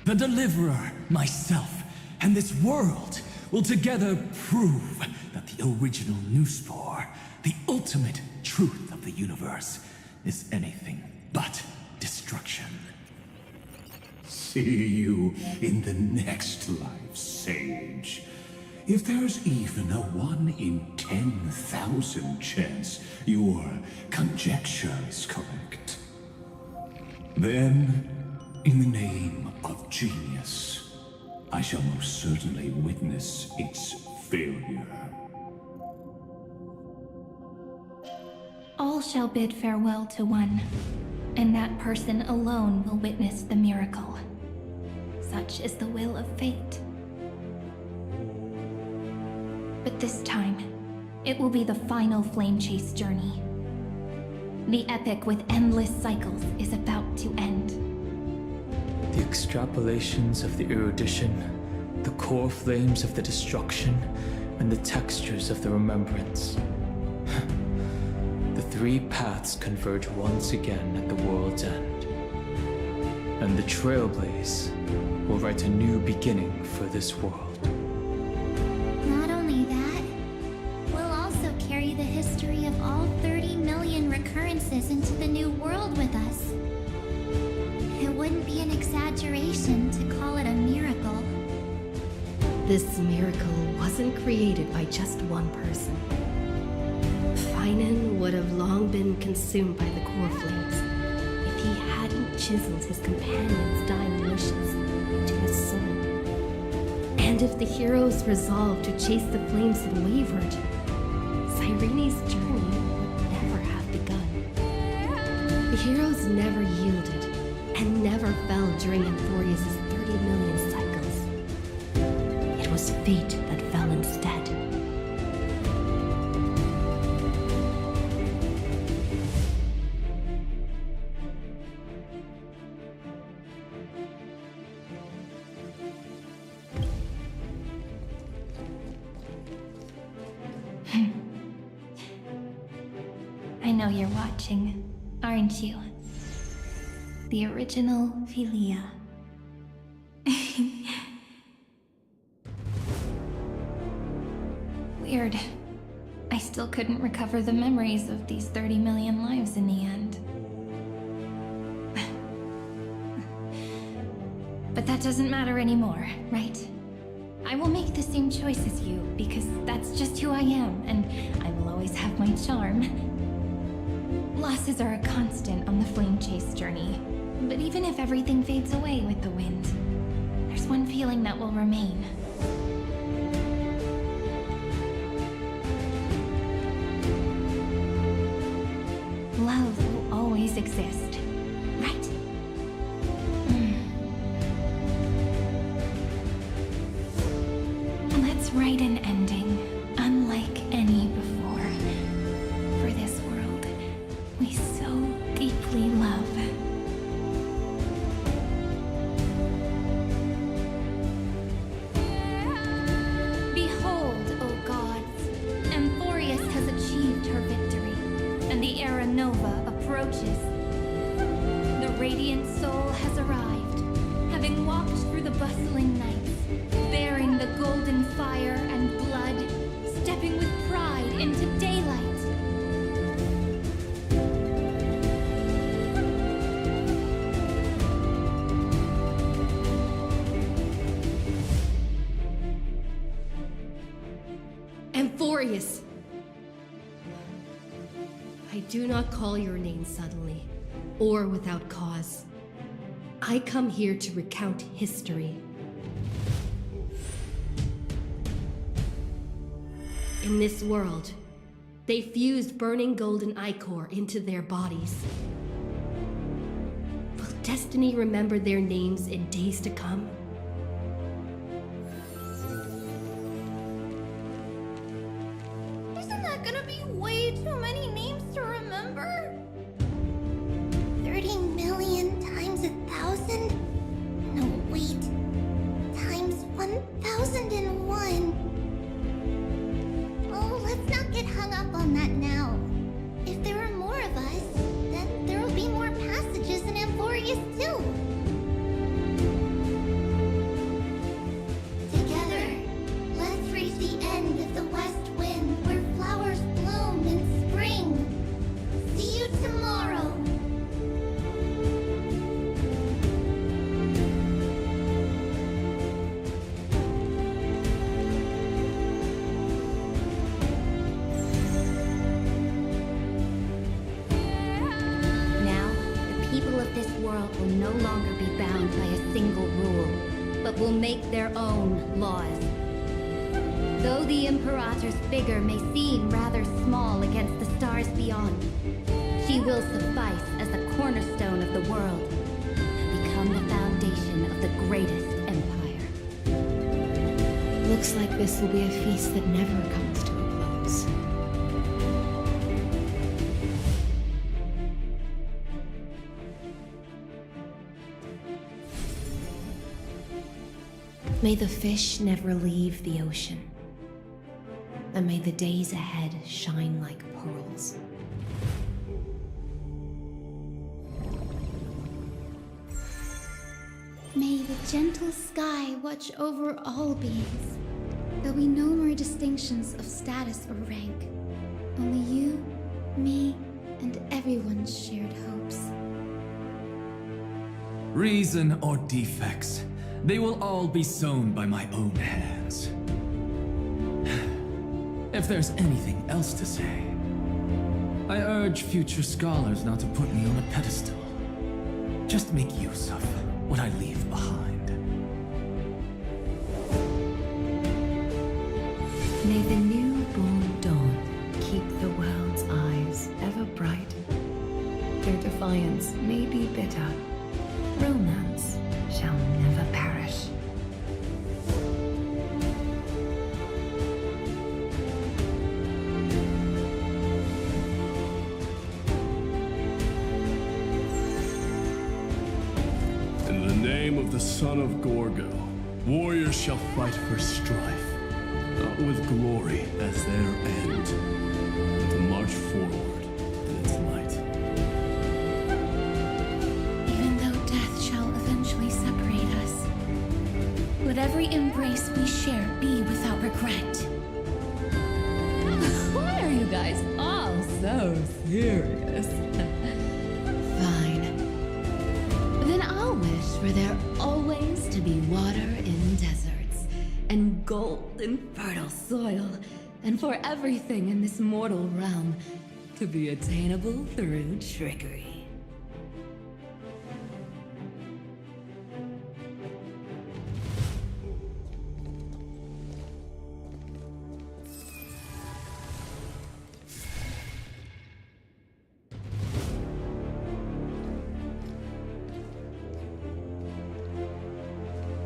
The Deliverer, myself, and this world will together prove that the original Newspore, the ultimate truth of the universe, is anything but destruction. See you in the next life, Sage. If there's even a 1 in 10,000 chance your conjecture is correct, then, in the name of genius, I shall most certainly witness its failure. All shall bid farewell to one, and that person alone will witness the miracle. Such is the will of fate. But this time, it will be the final flame chase journey. The epic with endless cycles is about to end. The extrapolations of the erudition, the core flames of the destruction, and the textures of the remembrance. The three paths converge once again at the world's end. And the Trailblaze will write a new beginning for this world. Not only that, we'll also carry the history of all 30 million recurrences into the new world with us. It wouldn't be an exaggeration to call it a miracle. This miracle wasn't created by just one person. Finan would have long been consumed by the core flames if he hadn't chiseled his companion's dying wishes into his soul. And if the heroes resolved to chase the flames had wavered, Cyrene's journey would never have begun. The heroes never yielded and never fell during Amphorius' 30 million cycles. It was fate that fell instead. I know you're watching, aren't you? The original Philia. Weird. I still couldn't recover the memories of these 30 million lives in the end. But that doesn't matter anymore, right? I will make the same choice as you, because that's just who I am, and I will always have my charm. Losses are a constant on the flame chase journey, but even if everything fades away with the wind, there's one feeling that will remain. Love will always exist, right? Let's write an ending unlike any before. For this world we so deeply love. Behold, O gods, Amphorius has achieved her victory, and the Era Nova approaches. The radiant soul has arrived, having walked through the bustling nights, bearing the golden fire and blood, stepping with pride into daylight. Amphorius! I do not call your name suddenly, or without cause. I come here to recount history. In this world, they fused burning golden ichor into their bodies. Will destiny remember their names in days to come? Isn't that gonna be way too many names to remember? 30 million times 1,000? No, wait. Times 1,001. Oh, let's not get hung up on that now. If there are more of us, then there will be more passages in Amphorius too. Together, let's reach the end of the west wind where flowers bloom in spring. See you tomorrow. Now, the people of this world will no longer be bound by a single rule, but will make their own laws. Though the Imperator's figure may seem rather small against the stars beyond, she will suffice as the cornerstone of the world and become the foundation of the greatest empire. Looks like this will be a feast that never comes to a close. May the fish never leave the ocean, and may the days ahead shine like pearls. May the gentle sky watch over all beings. There'll be no more distinctions of status or rank. Only you, me, and everyone's shared hopes. Reason or defects, They will all be sown by my own hands. If there's anything else to say, I urge future scholars not to put me on a pedestal. Just make use of what I leave behind. May the newborn dawn keep the world's eyes ever bright. Their defiance may be bitter. Romance shall never perish. In the name of the son of Gorgo, warriors shall fight for strife, not with glory as their end, but to march forward in its light. Even though death shall eventually separate us, let every embrace we share be without regret. Why are you guys all so serious? Fine. Then I'll wish for there always to be water in deserts, and gold in fertile soil, and for everything in this mortal realm to be attainable through trickery.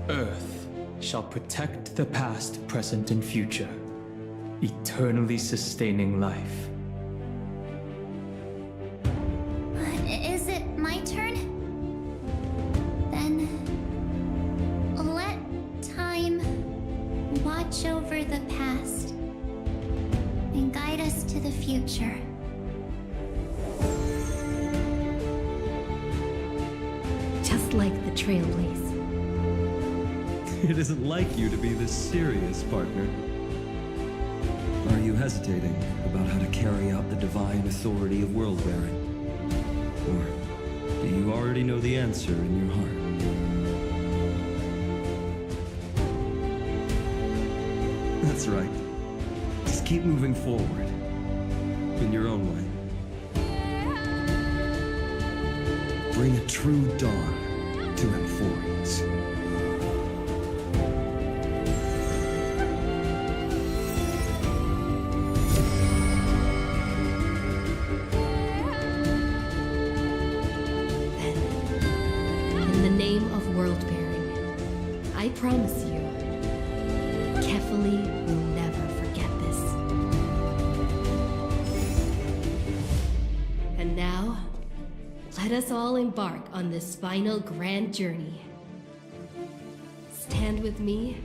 Earth shall protect the past, present, and future, eternally sustaining life. Is it my turn? Then let time watch over the past and guide us to the future. Just like the Trailblaze. It isn't like you to be this serious, partner. Are you hesitating about how to carry out the divine authority of world-bearing? Or do you already know the answer in your heart? That's right. Just keep moving forward. In your own way. Bring a true dawn to Emporians. I promise you, Kefali will never forget this. And now, let us all embark on this final grand journey. Stand with me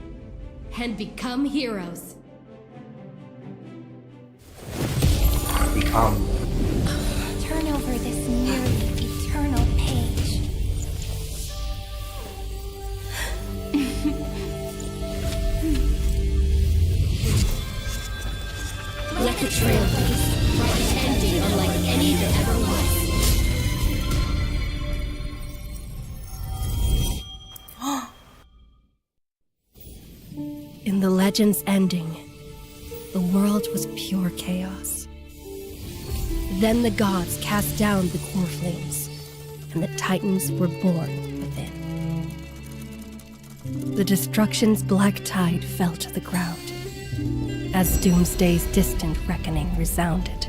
and become heroes. Become. Turn over this nearly eternal page. Let the Trailblaze write an ending unlike any that ever was. In the legend's ending, the world was pure chaos. Then the gods cast down the core flames, and the Titans were born within. The destruction's black tide fell to the ground, as Doomsday's distant reckoning resounded.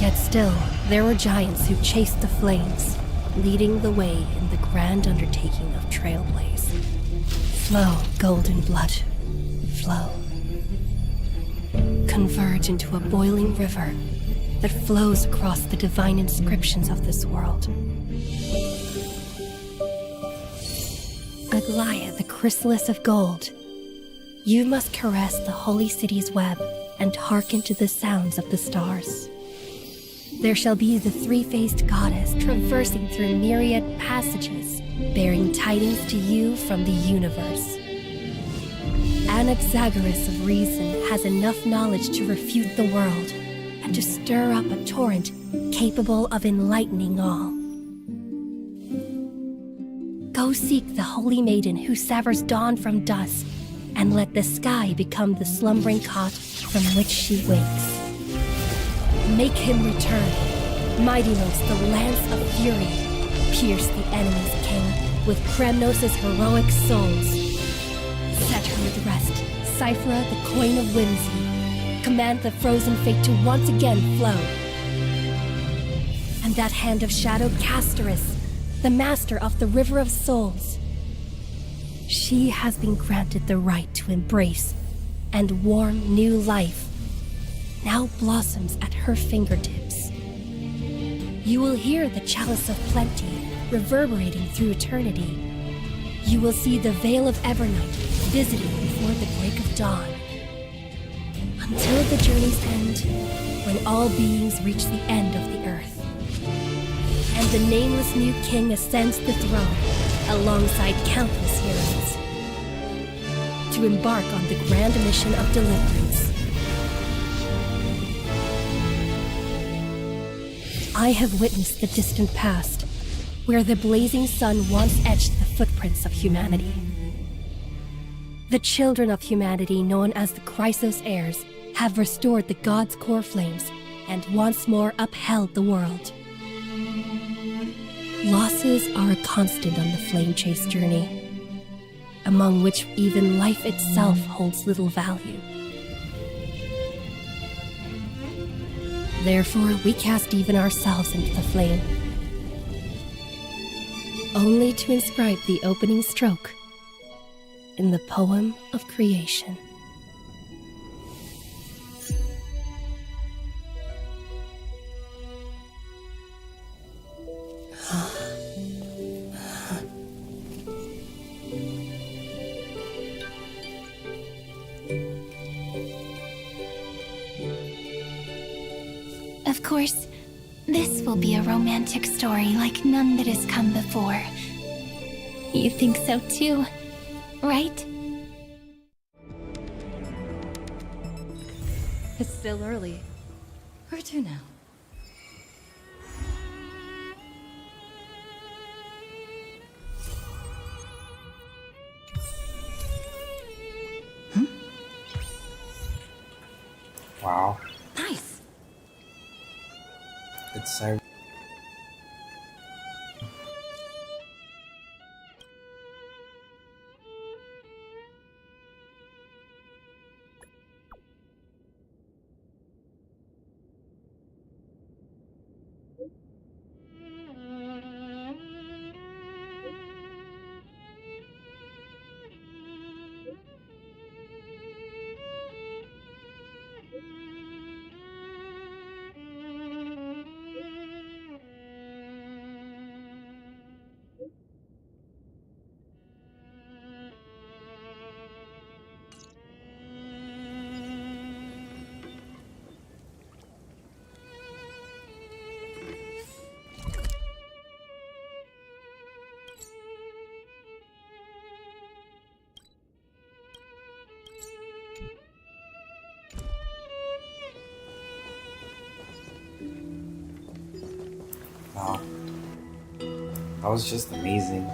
Yet still, there were giants who chased the flames, leading the way in the grand undertaking of Trailblaze. Flow, golden blood, flow. Converge into a boiling river that flows across the divine inscriptions of this world. Aglaia, the chrysalis of gold, you must caress the holy city's web and hearken to the sounds of the stars. There shall be the three-faced goddess traversing through myriad passages, bearing tidings to you from the universe. Anaxagoras of reason has enough knowledge to refute the world and to stir up a torrent capable of enlightening all. Go Go seek the holy maiden who severs dawn from dusk, and let the sky become the slumbering cot from which she wakes. Make him return. Mightymost, the lance of fury, pierce the enemy's king with Kremnos' heroic souls. Set her at rest, Cyphera, the coin of whimsy. Command the frozen fate to once again flow. And that hand of shadow Castoris, the master of the River of Souls. She has been granted the right to embrace and warm new life, now blossoms at her fingertips. You will hear the chalice of plenty reverberating through eternity. You will see the Veil of Evernight visiting before the break of dawn. Until the journey's end, when all beings reach the end of the earth. And the nameless new king ascends the throne alongside countless heroes to embark on the grand mission of deliverance. I have witnessed the distant past, where the blazing sun once etched the footprints of humanity. The children of humanity, known as the Chrysos heirs, have restored the gods' core flames and once more upheld the world. Losses are a constant on the flame chase journey, among which even life itself holds little value. Therefore, we cast even ourselves into the flame, only to inscribe the opening stroke in the poem of creation. Of course, this will be a romantic story like none that has come before. You think so too, right? It's still early. Where to now? Wow. Nice. It's so. Wow. That was just amazing.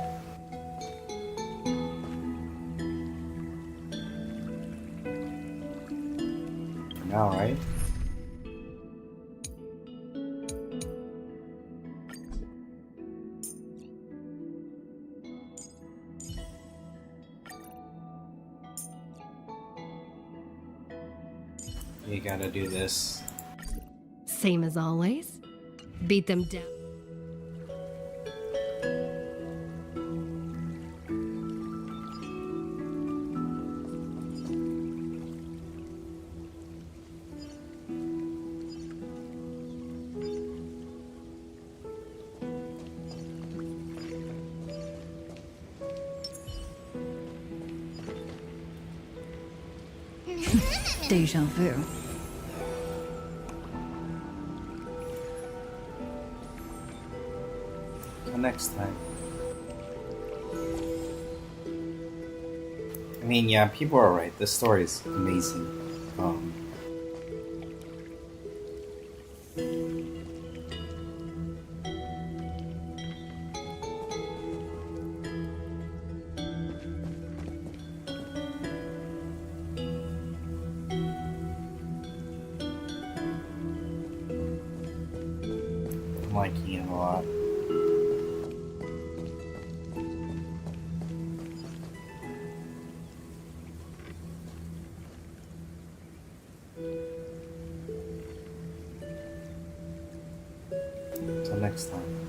For now, right? You gotta do this. Same as always. Beat them down. Deja vu. Till next time. I mean, yeah, people are right. This story is amazing. liking it a lot. Until next time.